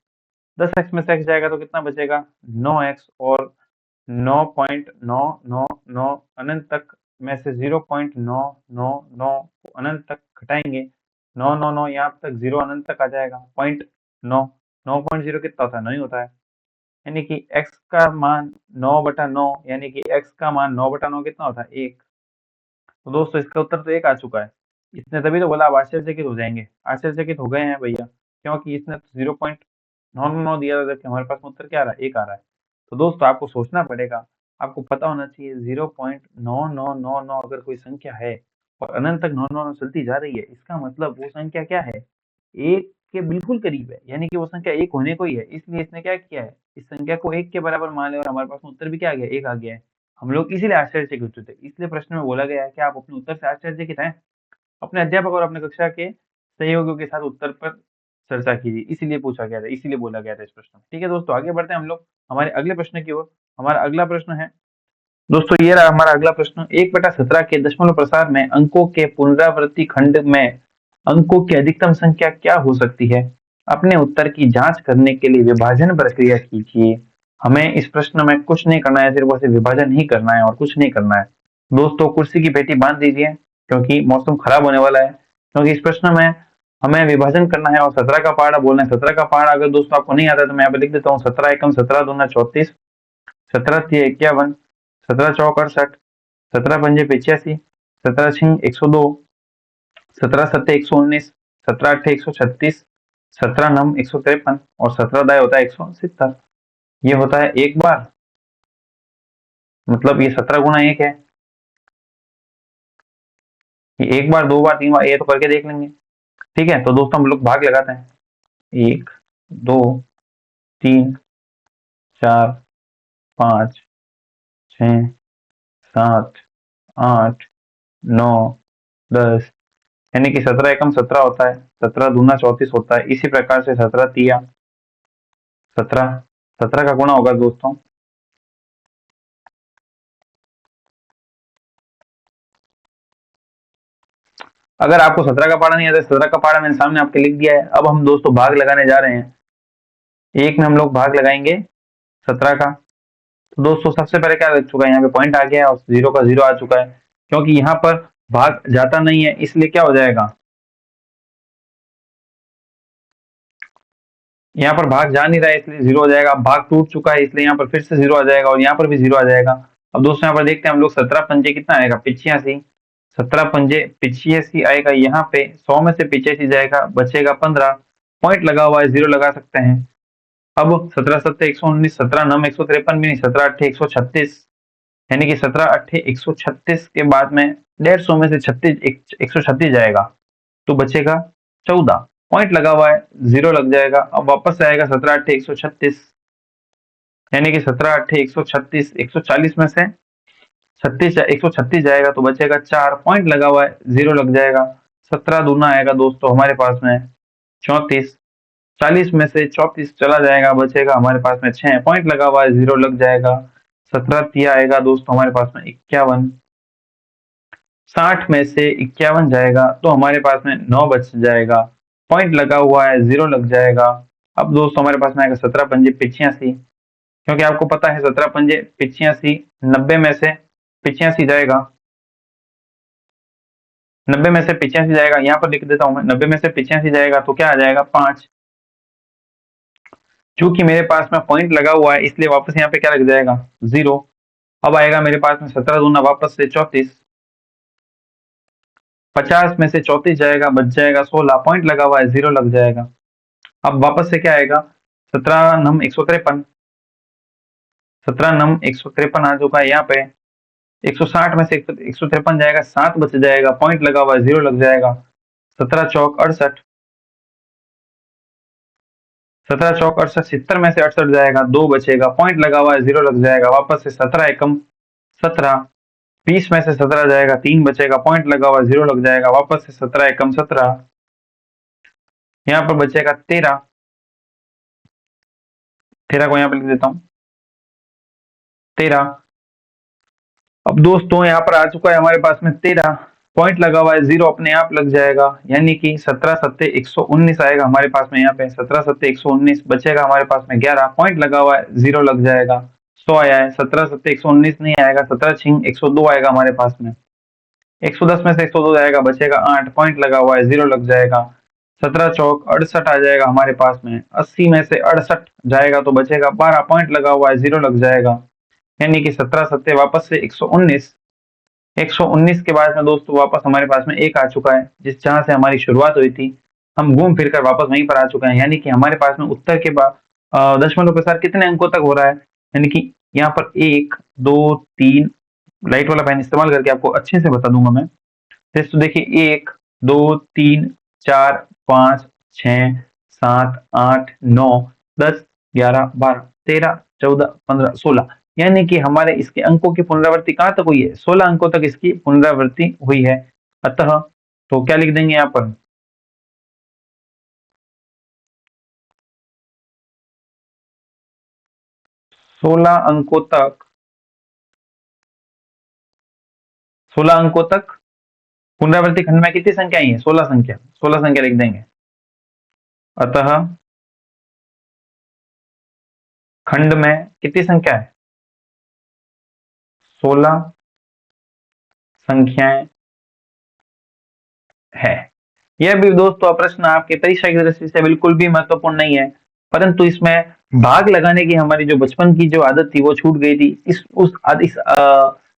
10x में से x जाएगा तो कितना बचेगा? 9x, और 9.999 अनंत तक में से 0.999 अनंत तक घटाएंगे। 999 यहाँ तक 0 अनंत तक आ जाएगा। 0.9 9.0 कितना होता है? 9 ही होता है। यानी कि x का मान 9/9, यानी कि x का मान 9/9 कितना होता है? 1। तो दोस्तों इसका उत्तर तो 1 आ चुका है। इसने तभी तो बोला आप आश्चर्यचकित हो जाएंगे। आश्चर्यचकित हो गए हैं भैया, क्योंकि इसने 0.999 दिया था, जबकि हमारे पास में उत्तर क्या आ रहा है? 1 आ रहा है। तो दोस्तों आपको सोचना पड़ेगा, आपको पता होना चाहिए 0.9999 अगर कोई संख्या है और अनंत तक 999 चलती जा रही है, इसका मतलब वो संख्या क्या है? 1 के बिल्कुल करीब है, यानी कि वो संख्या 1 होने को ही है। इसलिए इसने क्या किया है? इस संख्या को 1 के बराबर मान लिया और हमारे पास में उत्तर भी क्या आ गया? 1 आ गया है। हम लोग इसीलिए आश्चर्यचकित थे। इसलिए प्रश्न में बोला गया है कि आप अपने उत्तर से आश्चर्यचकित हैं। अपने अध्यापक और अपने कक्षा के सहयोगियों के साथ उत्तर पर चर्चा कीजिए, इसीलिए पूछा गया था, इसीलिए बोला गया था इस प्रश्न में। ठीक है दोस्तों, आगे बढ़ते हैं हम लोग हमारे अगले प्रश्न की ओर। हमारा अगला प्रश्न है दोस्तों, ये रहा हमारा अगला प्रश्न। 1/17 के दशमलव प्रसार में अंकों के पुनरावृत्ति खंड में अंकों की अधिकतम संख्या क्या हो सकती है? अपने उत्तर की जांच करने के लिए विभाजन प्रक्रिया कीजिए। हमें इस प्रश्न में कुछ नहीं करना है, सिर्फ और सिर्फ विभाजन ही करना है और कुछ नहीं करना है। दोस्तों कुर्सी की पेटी बांध दीजिए क्योंकि मौसम खराब होने वाला है। क्योंकि इस प्रश्न में हमें विभाजन करना है और 17 का पहाड़ा बोलना है। 17 का पहाड़ा अगर दोस्तों आपको नहीं आता तो मैं यहाँ पे लिख देता हूँ। 17 एकम 17 दूना 34, 17 तिया 51, 17 चौक 68, 17 पंजे 85, 17 छिंग 102, 17 सत्ते 119, 17 अट्ठे 136, 17 नम 153 और 17 दाएं होता है 170। ये होता है एक बार, मतलब ये 17 गुना 1 है। ये एक बार, दो बार, तीन बार, ये तो करके देख लेंगे। ठीक है, तो दोस्तों हम लोग भाग लगाते हैं। 1, 2, 3, 4, 5, 6, 7, 8, 9, 10, यानी कि 17 एकम 17 होता है, 17 दूना 34 होता है। इसी प्रकार से 17 तिया 17, 17 का गुणा होगा दोस्तों। अगर आपको 17 का पहाड़ा नहीं आता, 17 का पहाड़ा मैंने सामने आपके लिख दिया है। अब हम दोस्तों भाग लगाने जा रहे हैं। एक में हम लोग भाग लगाएंगे 17 का। तो दोस्तों सबसे पहले क्या लग चुका है, यहाँ पे पॉइंट आ गया है और 0 का 0 आ चुका है। क्योंकि यहाँ पर भाग जाता नहीं है इसलिए क्या हो जाएगा, यहाँ पर भाग जा नहीं रहा है इसलिए 0 हो जाएगा। भाग टूट चुका है इसलिए यहाँ पर फिर से 0 आ जाएगा और यहाँ पर भी 0 आ जाएगा। अब दोस्तों यहाँ पर देखते हैं हम लोग 17 पंजे कितना आएगा, 85। 17 पंजे 85 आएगा। यहाँ पे 100 में से 85 जाएगा, बचेगा 15। पॉइंट लगा हुआ है, 0 लगा सकते हैं। अब 17 सत्ते 119, 17 नम 153 भी नहीं, 17 अट्ठे 136, यानी कि 17 अट्ठे 136 के बाद में 150 में से 36 136 जाएगा तो बचेगा 14। पॉइंट लगा हुआ है, 0 लग जाएगा। अब वापस से आएगा 17 अट्ठे 136, यानी कि 17 अट्ठे 136, 140 में से 36 136 जाएगा तो बचेगा 4। पॉइंट लगा हुआ है, 0 लग जाएगा। 17 दूना आएगा दोस्तों हमारे पास में 34, 40 में से 34 चला जाएगा, बचेगा हमारे पास में 6। पॉइंट लगा हुआ है, 0 लग जाएगा। 17 तिया आएगा दोस्तों हमारे पास में 51, 60 में से 51 जाएगा तो हमारे पास में 9 बच जाएगा। पॉइंट लगा हुआ है, 0 लग जाएगा। अब दोस्तों हमारे पास में आएगा 17 पंजे 85, क्योंकि आपको पता है 17 पंजे 85, 90 में से 85 जाएगा, 90 में से 85 जाएगा। यहाँ पर लिख देता हूं मैं, 90 में से 85 जाएगा तो क्या आ जाएगा 5। चूंकि मेरे पास में पॉइंट लगा हुआ है इसलिए वापस यहाँ पे क्या लग जाएगा 0। अब आएगा मेरे पास में 17 दूना वापस से 34, 50 में से 34 जाएगा, बच जाएगा 16। पॉइंट लगा हुआ है, 0 लग जाएगा। अब वापस से क्या आएगा 17 नम 153, 17 नम 153 आ चुका है। यहाँ पे 160 में से 153 जाएगा, 7 बच जाएगा। पॉइंट लगा हुआ है, 0 लग जाएगा। 17 चौक 68, 17 चौक 68, 70 में से 68 जाएगा, 2 बचेगा। पॉइंट लगा हुआ है, 0 लग जाएगा। वापस से 17 एकम 17, 20 में से 17 जाएगा, 3 बचेगा। पॉइंट लगा हुआ है, 0 लग जाएगा। वापस से 17 एकम 17, यहाँ पर बचेगा 13। 13 को यहाँ पे लिख देता हूँ 13। अब दोस्तों यहाँ पर आ चुका है हमारे पास में 13। पॉइंट लगा हुआ है, 0 अपने आप लग जाएगा, यानी कि 17 सत्ते 119 आएगा हमारे पास में। यहाँ पे 17 सत्ते 119 बचेगा हमारे पास में 11। पॉइंट लगा हुआ है, 0 लग जाएगा। 100 आया है, 17 सत्ते 119 नहीं आएगा, 17 छिंग 102 आएगा हमारे पास में। 110 में से 102 जाएगा, बचेगा 8। पॉइंट लगा हुआ है, 0 लग जाएगा। 17 चौक 68 आ जाएगा हमारे पास में। 80 में से 68 जाएगा तो बचेगा 12। पॉइंट लगा हुआ है, 0 लग जाएगा, यानी कि 17 सत्ते वापस से 119। 119 के बाद में दोस्तों वापस हमारे पास में 1 आ चुका है, जिस जहां से हमारी शुरुआत हुई थी। हम घूम फिर कर वापस वहीं पर आ चुके हैं, यानी कि हमारे पास में उत्तर के बाद दशमलव प्रसार कितने अंकों तक हो रहा है, यानी कि यहाँ पर 1, 2, 3, लाइट वाला पेन इस्तेमाल करके आपको अच्छे से बता दूंगा मैं। तो देखिए 1, 2, 3, 4, 5, 6, 7, 8, 9, 10, 11, 12, 13, 14, 15, 16, यानी कि हमारे इसके अंकों की पुनरावृत्ति कहाँ तक हुई है, 16 अंकों तक इसकी पुनरावृत्ति हुई है। अतः तो क्या लिख देंगे यहाँ पर, 16 अंकों तक, 16 अंकों तक पुनरावृत्ति खंड में कितनी संख्या है, 16 संख्या, 16 संख्या लिख देंगे। अतः खंड में कितनी संख्या है, 16 संख्याएं है। यह भी दोस्तों प्रश्न आपके परीक्षा की दृष्टि से बिल्कुल भी महत्वपूर्ण नहीं है, परंतु इसमें भाग लगाने की हमारी जो बचपन की जो आदत थी वो छूट गई थी।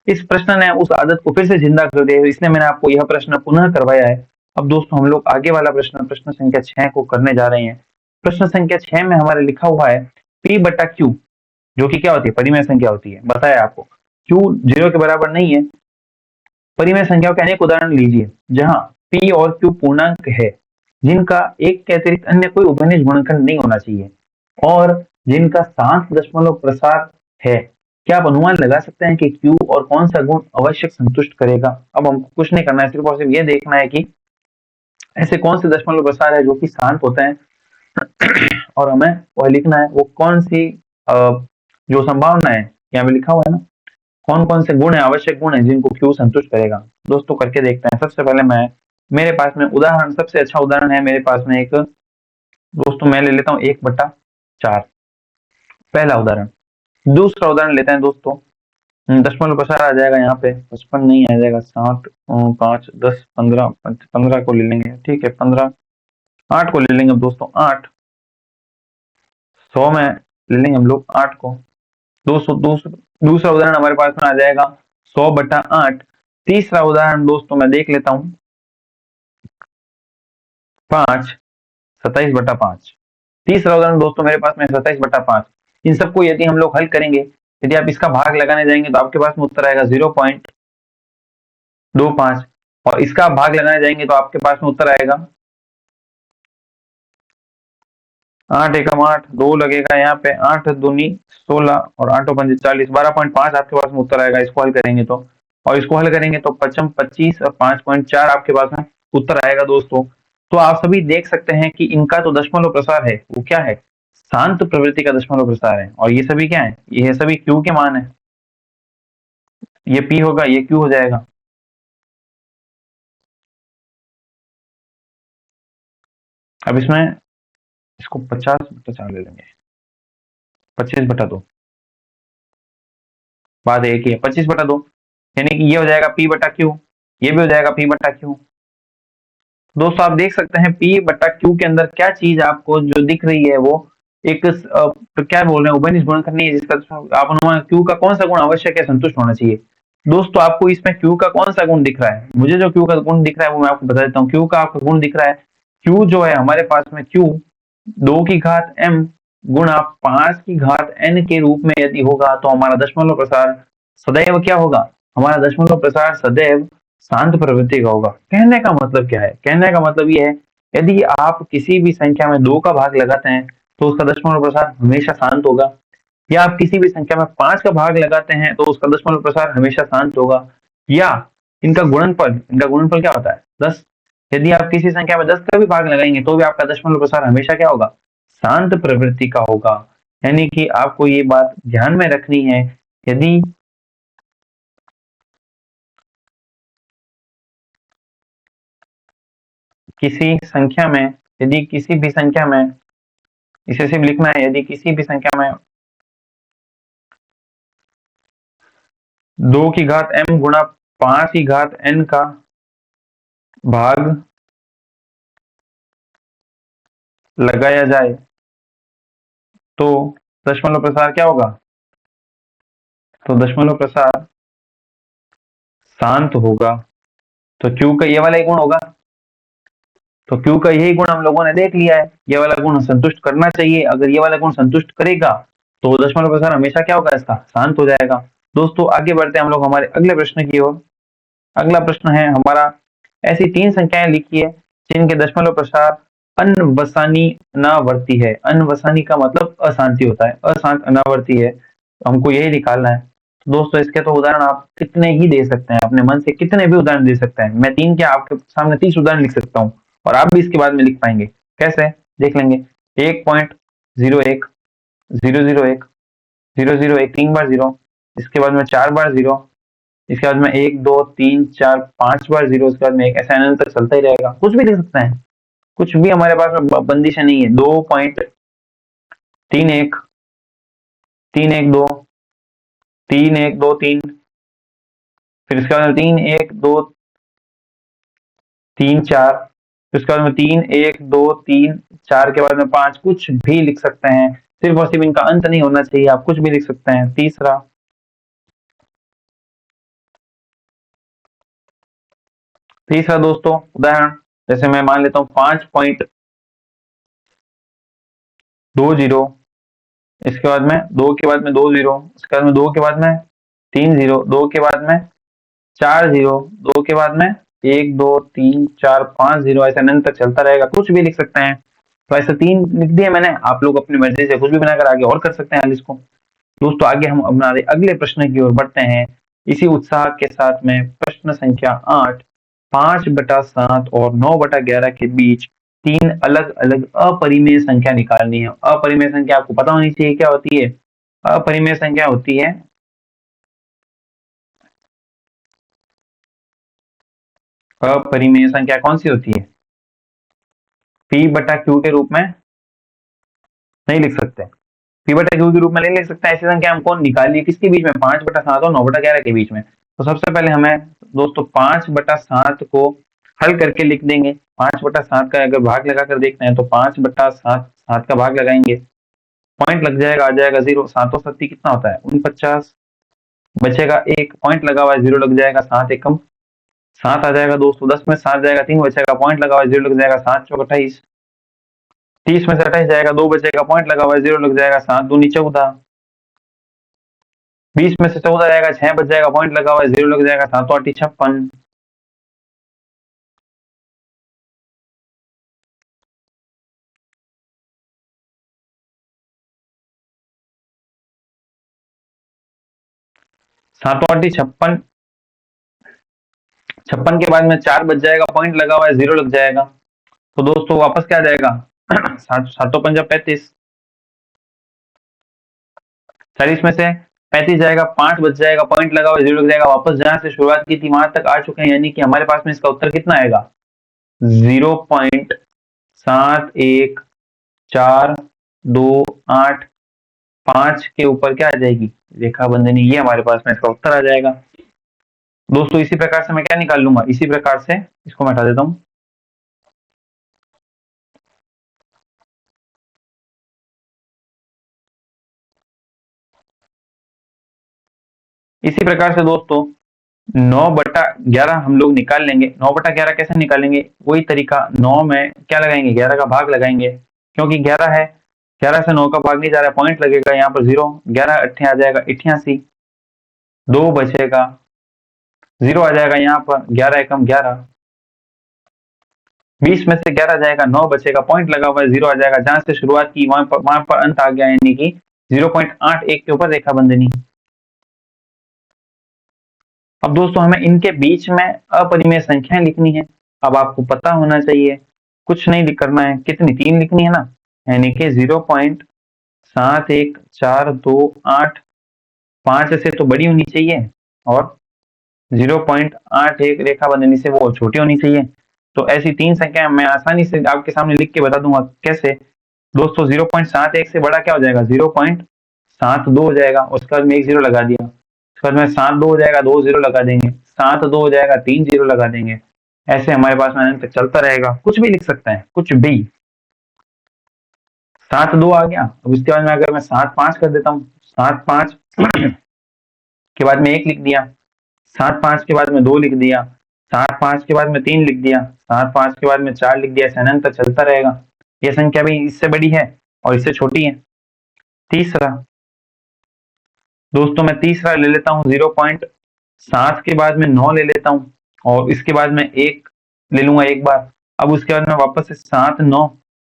इस प्रश्न ने उस आदत को फिर से जिंदा कर दिया, इसलिए मैंने आपको यह प्रश्न पुनः करवाया है। अब दोस्तों हम लोग आगे वाला प्रश्न, प्रश्न संख्या 6 को करने जा रहे हैं। प्रश्न संख्या 6 में हमारे लिखा हुआ है P बटा Q, जो कि क्या होती है, परिमेय संख्या होती है। बताया आपको Q 0 के बराबर नहीं है। परिमेय संख्याओं के अनेक उदाहरण लीजिए जहां P और Q पूर्णांक है, जिनका एक के अतिरिक्त अन्य कोई उभयनिष्ठ गुणनखंड नहीं होना चाहिए और जिनका शांत दशमलव प्रसार है। क्या आप अनुमान लगा सकते हैं कि Q और कौन सा गुण आवश्यक संतुष्ट करेगा? अब हमको कुछ नहीं करना है, सिर्फ और सिर्फ ये देखना है कि ऐसे कौन से दशमलव प्रसार है जो कि शांत होते हैं और हमें वह लिखना है वो कौन सी जो संभावना है यहाँ पे लिखा हुआ है ना, कौन कौन से गुण है, आवश्यक गुण है जिनको Q संतुष्ट करेगा। दोस्तों करके देखते हैं। सबसे पहले मेरे पास में उदाहरण, सबसे अच्छा उदाहरण है मेरे पास में एक, दोस्तों मैं ले लेता हूँ 1/4, पहला उदाहरण। दूसरा उदाहरण लेते हैं दोस्तों, दशमलव प्रसार आ जाएगा यहाँ पे 55 नहीं आ जाएगा, 7, 5, 10, 15, 15 को ले लेंगे, ठीक है 15, 8 को ले लेंगे दोस्तों, 8, 100 में ले लेंगे हम लोग 8 को। दूसरा उदाहरण हमारे पास में आ जाएगा 100/8। तीसरा उदाहरण दोस्तों मैं देख लेता हूँ 5, 27/5। तीसरा उदाहरण दोस्तों मेरे पास में 27/5। इन सबको यदि हम लोग हल करेंगे, यदि आप इसका भाग लगाने जाएंगे तो आपके पास में उत्तर आएगा 0.25 और इसका भाग लगाने जाएंगे तो आपके पास में उत्तर आएगा 8 एकम 8, 2 लगेगा यहाँ पे, 8 दूनी 16 और 8 पंजे 40, 12.5 आपके पास में उत्तर आएगा इसको हल करेंगे तो। और इसको हल करेंगे तो 55, 25 और 5.4 आपके पास में उत्तर आएगा दोस्तों। तो आप सभी देख सकते हैं कि इनका तो दशमलव प्रसार है वो क्या है, शांत प्रवृत्ति का दशमलव प्रसार है। और ये सभी क्या है, ये सभी Q के मान है, ये P होगा, ये Q हो जाएगा। अब इसमें इसको 50/4 ले लेंगे, 25/2, बात एक ही है, 25/2, यानी कि ये हो जाएगा P/Q, ये भी हो जाएगा P/Q। दोस्तों आप देख सकते हैं P/Q के अंदर क्या चीज आपको जो दिख रही है वो एक क्या बोल रहे हैं, उभयनिष्ठ गुणनखंड नहीं है, जिसका आप अनुमान Q का कौन सा गुण आवश्यक है, संतुष्ट होना चाहिए। दोस्तों आपको इसमें Q का कौन सा गुण दिख रहा है, मुझे जो Q का गुण दिख रहा है वो मैं आपको बता देता हूँ। Q का आपका गुण दिख रहा है, Q जो है हमारे पास में Q 2 की घात m गुणा 5 की घात n के रूप में यदि होगा तो हमारा दशमलव प्रसार सदैव क्या होगा, हमारा दशमलव प्रसार सदैव शांत प्रवृत्ति का होगा। कहने का मतलब क्या है, कहने का मतलब ये है यदि आप किसी भी संख्या में 2 का भाग लगाते हैं तो उसका दशमलव प्रसार हमेशा शांत होगा, या आप किसी भी संख्या में 5 का भाग लगाते हैं तो उसका दशमलव प्रसार हमेशा शांत होगा, या इनका गुणनफल क्या होता है 10। यदि आप किसी संख्या में 10 का भी भाग लगाएंगे तो भी आपका दशमलव प्रसार हमेशा क्या होगा, शांत प्रवृत्ति का होगा। यानी कि आपको ये बात ध्यान में रखनी है, यदि किसी संख्या में, यदि किसी भी संख्या में, इसे सिर्फ लिखना है, यदि किसी भी संख्या में 2 की घात m गुणा 5 की घात n का भाग लगाया जाए तो दशमलव प्रसार क्या होगा, तो दशमलव प्रसार शांत होगा। तो Q का ये वाला ही गुण होगा, तो Q का यही गुण हम लोगों ने देख लिया है, ये वाला गुण संतुष्ट करना चाहिए। अगर ये वाला गुण संतुष्ट करेगा तो दशमलव प्रसार हमेशा क्या होगा, इसका शांत हो जाएगा। दोस्तों आगे बढ़ते हैं हम लोग हमारे अगले प्रश्न की ओर। अगला प्रश्न है हमारा, ऐसी 3 संख्याएं लिखिए जिनके दशमलव प्रसार अनवसानी अनावर्ती है। अनवसानी का मतलब अशांति होता है, अशांत अनावर्ती है। हमको यही निकालना है। तो दोस्तों इसके तो उदाहरण आप कितने ही दे सकते हैं, अपने मन से कितने भी उदाहरण दे सकते हैं। मैं 3 क्या आपके सामने 30 उदाहरण लिख सकता हूँ और आप भी इसके बाद में लिख पाएंगे। कैसे, देख लेंगे। 1.01, 001, 001 3 बार 0, इसके बाद में 4 बार 0, इसके बाद में 1 2 3 4 5 बार 0, उसके बाद में एक, ऐसा अनंत तक चलता ही रहेगा। कुछ भी लिख सकते हैं, कुछ भी हमारे पास में बंदिश नहीं है। 2.31, 3 1 2, 3 1 2 3, फिर इसके बाद में 3 1 2 3 4, फिर उसके बाद में 3 1 2 3 4 के बाद में 5, कुछ भी लिख सकते हैं। सिर्फ और सिर्फ इनका अंत नहीं होना चाहिए, आप कुछ भी लिख सकते हैं। तीसरा दोस्तों उदाहरण, जैसे मैं मान लेता हूँ 5.20, इसके बाद में 2 के बाद में 2 0, इसके बाद में 2 के बाद में 3 0, 2 के बाद में 4 0, 2 के बाद में 1 2 3 4 5 0, ऐसे अनंत तक चलता रहेगा। कुछ भी लिख सकते हैं। तो ऐसे 3 लिख दिए मैंने, आप लोग अपनी मर्जी से कुछ भी बनाकर आगे और कर सकते हैं इसको। दोस्तों आगे हम हमारे अगले प्रश्न की ओर बढ़ते हैं इसी उत्साह के साथ में। प्रश्न संख्या 8, 5/7 और 9/11 के बीच 3 अलग अलग अपरिमेय संख्या निकालनी है। अपरिमेय संख्या आपको पता होनी चाहिए क्या होती है। अपरिमेय संख्या होती है, अपरिमेय संख्या कौन सी होती है? P/Q के रूप में नहीं लिख सकते। P/Q के रूप में नहीं लिख सकते। ऐसी संख्या हमको निकालनी है किसके बीच में? 5/7 और 9/11 के बीच में। तो सबसे पहले हमें दोस्तों 5/7 को हल करके लिख देंगे। 5/7 का अगर भाग लगाकर देखते हैं तो 5/7, 7 का भाग लगाएंगे, पॉइंट लग जाएगा, आ जाएगा 0। 7 7 कितना होता है? 49, बचेगा 1, पॉइंट लगा हुआ है, 0 लग जाएगा, 7 एकम 7 आ जाएगा दोस्तों। 10 में 7 जाएगा, 3 बचेगा, पॉइंट लगा हुआ है, 0 लग जाएगा, 7 चौक 28। 30 में से 28 जाएगा, 2 बचेगा, पॉइंट लगा हुआ है, 0 लग जाएगा, 7 दूनी 14। 20 में से 14 जाएगा, 6 बच जाएगा, पॉइंट लगा हुआ है, 0 लग जाएगा, 7 8 56। सातों आठी 56, 56 के बाद में 4 बच जाएगा, पॉइंट लगा हुआ है, 0 लग जाएगा। तो दोस्तों वापस क्या आ जाएगा? 7 7 5 35, 40 में से 35 जाएगा, 5 बच जाएगा, पॉइंट लगा हुआ है, 0 लग जाएगा। वापस जहां से शुरुआत की थी वहां तक आ चुके हैं, यानी कि हमारे पास में इसका उत्तर कितना आएगा? 0.714285 के ऊपर क्या आ जाएगी? रेखा बंधनी। ये हमारे पास में इसका उत्तर आ जाएगा। दोस्तों इसी प्रकार से मैं क्या निकाल लूंगा? इसी प्रकार से इसको मैं हटा देता हूं। इसी प्रकार से दोस्तों 9/11 हम लोग निकाल लेंगे। 9/11 कैसे निकालेंगे? वही तरीका, 9 में क्या लगाएंगे? 11 का भाग लगाएंगे, क्योंकि 11 है, 11 से 9 का भाग नहीं जा रहा है, पॉइंट लगेगा यहाँ पर 0। 11 8 आ जाएगा 88, 2 बचेगा, 0 आ जाएगा यहाँ पर, 11 एकम 11। 20 में से 11 जाएगा, 9 बचेगा, पॉइंट लगा हुआ है, 0 आ जाएगा। जहां से शुरुआत की वहां पर अंत आ गया, यानी कि 0.81 के ऊपर रेखा बंधनी। अब दोस्तों हमें इनके बीच में अपरिमेय संख्याएं लिखनी है। अब आपको पता होना चाहिए, कुछ नहीं करना है, कितनी? 3 लिखनी है ना, यानी कि 0.71428 से तो बड़ी होनी चाहिए और 0.81 रेखा बंधनी से वो छोटी होनी चाहिए। तो ऐसी 3 संख्या मैं आसानी से आपके सामने लिख के बता दूंगा। कैसे दोस्तों? 0.71 से बड़ा क्या हो जाएगा? 0.72 हो जाएगा, उसके बाद में 1 0 लगा दिया। उसके बाद में 7 2 हो जाएगा, 2 0 लगा देंगे, 7 2 हो जाएगा, 3 0 लगा देंगे। ऐसे हमारे पास में अंक चलता रहेगा। कुछ भी लिख सकते हैं, कुछ भी। 7 2 आ गया। अब इसके बाद में अगर मैं 7 5 कर देता हूँ, 7 5 के बाद में 1 लिख दिया, 7 5 के बाद में 2 लिख दिया, 7 5 के बाद में 3 लिख दिया, 7 5 के बाद में 4 लिख दिया। ऐसे अनंत चलता रहेगा। ये संख्या भी इससे बड़ी है और इससे छोटी है। तीसरा दोस्तों मैं तीसरा ले लेता हूँ, 0.7 के बाद में 9 ले लेता हूँ और इसके बाद में 1 ले लूंगा एक बार। अब उसके बाद में वापस से 7 9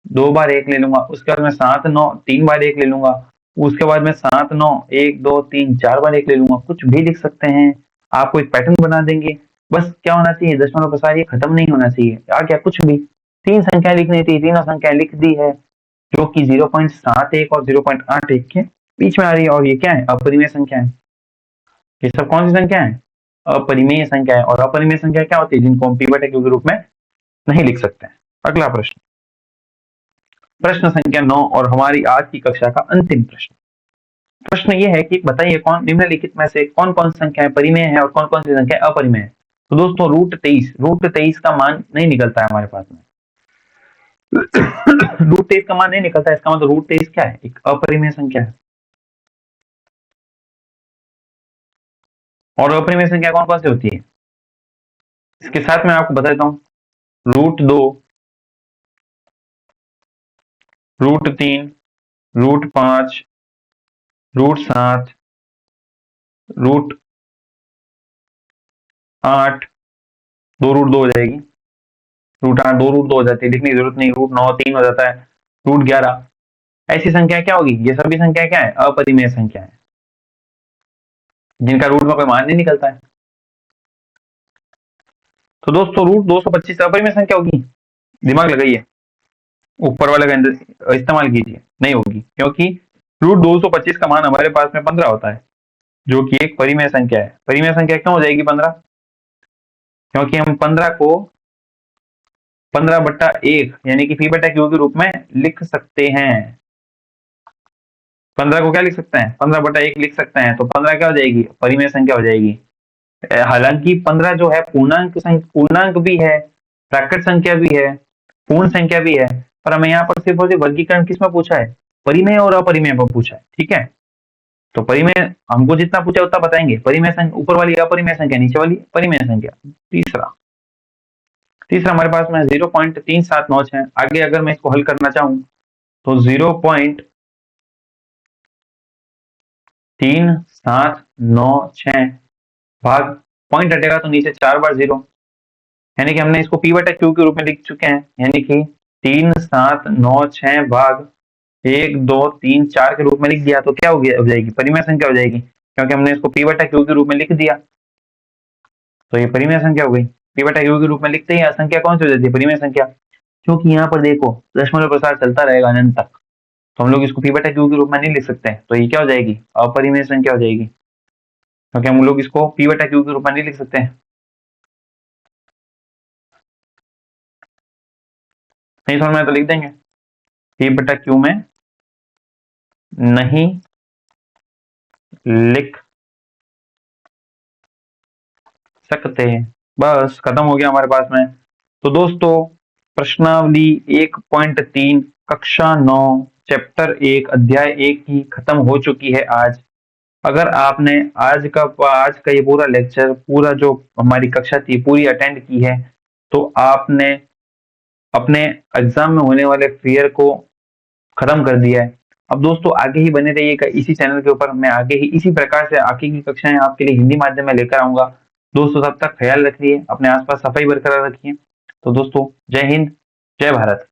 2 बार 1 ले लूंगा, उसके बाद में 7 9 3 बार 1 ले लूंगा, उसके बाद में 7 9 1 2 3 4 बार एक ले लूंगा, कुछ भी लिख सकते हैं। आपको एक पैटर्न बना देंगे। बस क्या होना चाहिए, दशमलव प्रसार ये खत्म नहीं होना चाहिए। क्या कुछ भी 3 संख्या लिखनी थी, तीनों संख्या लिख दी है, जो कि 0.71 और 0.81 के बीच में आ रही है। और ये क्या है, अपरिमेय संख्या है। ये सब कौन सी संख्या है, अपरिमेय संख्या है। और अपरिमेय संख्या क्या होती है, जिनको हम पिवट के रूप में नहीं लिख सकते हैं। अगला प्रश्न, प्रश्न संख्या 9 और हमारी आज की कक्षा का अंतिम प्रश्न। प्रश्न ये है कि बताइए कौन निम्नलिखित में से कौन कौन सी संख्याएं परिमेय है और कौन कौन सी संख्या अपरिमेय है। तो दोस्तों रूट 23 का मान नहीं निकलता है हमारे पास में। रूट 23 का मान नहीं निकलता है, इसका मतलब रूट 23 क्या है, एक अपरिमेय संख्या है। और अपरिमेय संख्या कौन कौन सी होती है, इसके साथ मैं आपको बता देता हूँ। Root 2, root 3, root 5, root 7, root 8, 2 root 2 हो जाएगी, रूट 8 2 रूट 2 हो जाती है, लिखने की जरूरत नहीं। रूट 9 3 हो जाता है, रूट 11। ऐसी संख्या क्या होगी, ये सभी संख्या क्या है, अपरिमेय संख्या है, जिनका रूट में कोई मान नहीं निकलता है। तो दोस्तों रूट 225 अपरिमेय संख्या होगी, दिमाग लगाइए, ऊपर वाले का इस्तेमाल कीजिए, नहीं होगी, क्योंकि रूट 225 का मान हमारे पास में 15 होता है, जो कि एक परिमेय संख्या है। परिमेय संख्या क्यों हो जाएगी 15, क्योंकि हम 15 को 15/1 यानी कि P/Q के रूप में लिख सकते हैं। 15 को क्या लिख सकते हैं, 15/1 लिख सकते हैं। तो 15 क्या हो जाएगी, परिमेय संख्या हो जाएगी। हालांकि 15 जो है पूर्णांक भी है, प्राकृत संख्या भी है, पूर्ण संख्या भी है, पर हमें यहाँ पर सिर्फ और सिर्फ वर्गीकरण किसमें पूछा है, परिमेय और अपरिमेय पर पूछा है। ठीक है, तो परिमेय हमको जितना पूछा उतना बताएंगे। परिमेय संख्या ऊपर वाली अपरिमेय संख्या, नीचे वाली परिमेय संख्या। तीसरा हमारे पास में 0.379 है। आगे अगर मैं इसको हल करना चाहूं तो 0.3796 भाग पॉइंट हटेगा तो नीचे 4 बार 0, यानी कि हमने इसको P/Q के रूप में लिख चुके हैं, यानी कि 3796 भाग 1 2 3 4 के रूप में लिख दिया। तो क्या हो जाएगी, परिमेय संख्या हो जाएगी, क्योंकि हमने इसको P/Q के रूप में लिख दिया। तो ये परिमेय संख्या हो गई। P/Q के रूप में लिखते ही संख्या कौन सी हो जाती है, परिमेय संख्या। क्योंकि यहाँ पर देखो दशमलव प्रसार चलता रहेगा अनंत तक, तो हम लोग इसको P/Q के रूप में नहीं लिख सकते, तो ये क्या हो जाएगी, अपरिमेय संख्या हो जाएगी, क्योंकि हम लोग इसको P/Q के रूप में नहीं लिख सकते हैं। नहीं समझ में तो लिख देंगे, P/Q में नहीं लिख सकते, बस खत्म हो गया हमारे पास में। तो दोस्तों प्रश्नावली 1.3 कक्षा 9 चैप्टर 1 अध्याय 1 की खत्म हो चुकी है आज। अगर आपने आज का ये पूरा लेक्चर, पूरा जो हमारी कक्षा थी पूरी अटेंड की है, तो आपने अपने एग्जाम में होने वाले फियर को खत्म कर दिया है। अब दोस्तों आगे ही बने रहिएगा इसी चैनल के ऊपर, मैं आगे ही इसी प्रकार से आगे की कक्षाएं आपके लिए हिंदी माध्यम में लेकर आऊंगा। दोस्तों तब तक ख्याल रखिए, अपने आसपास सफाई बरकरार रखिए। तो दोस्तों जय हिंद, जय भारत।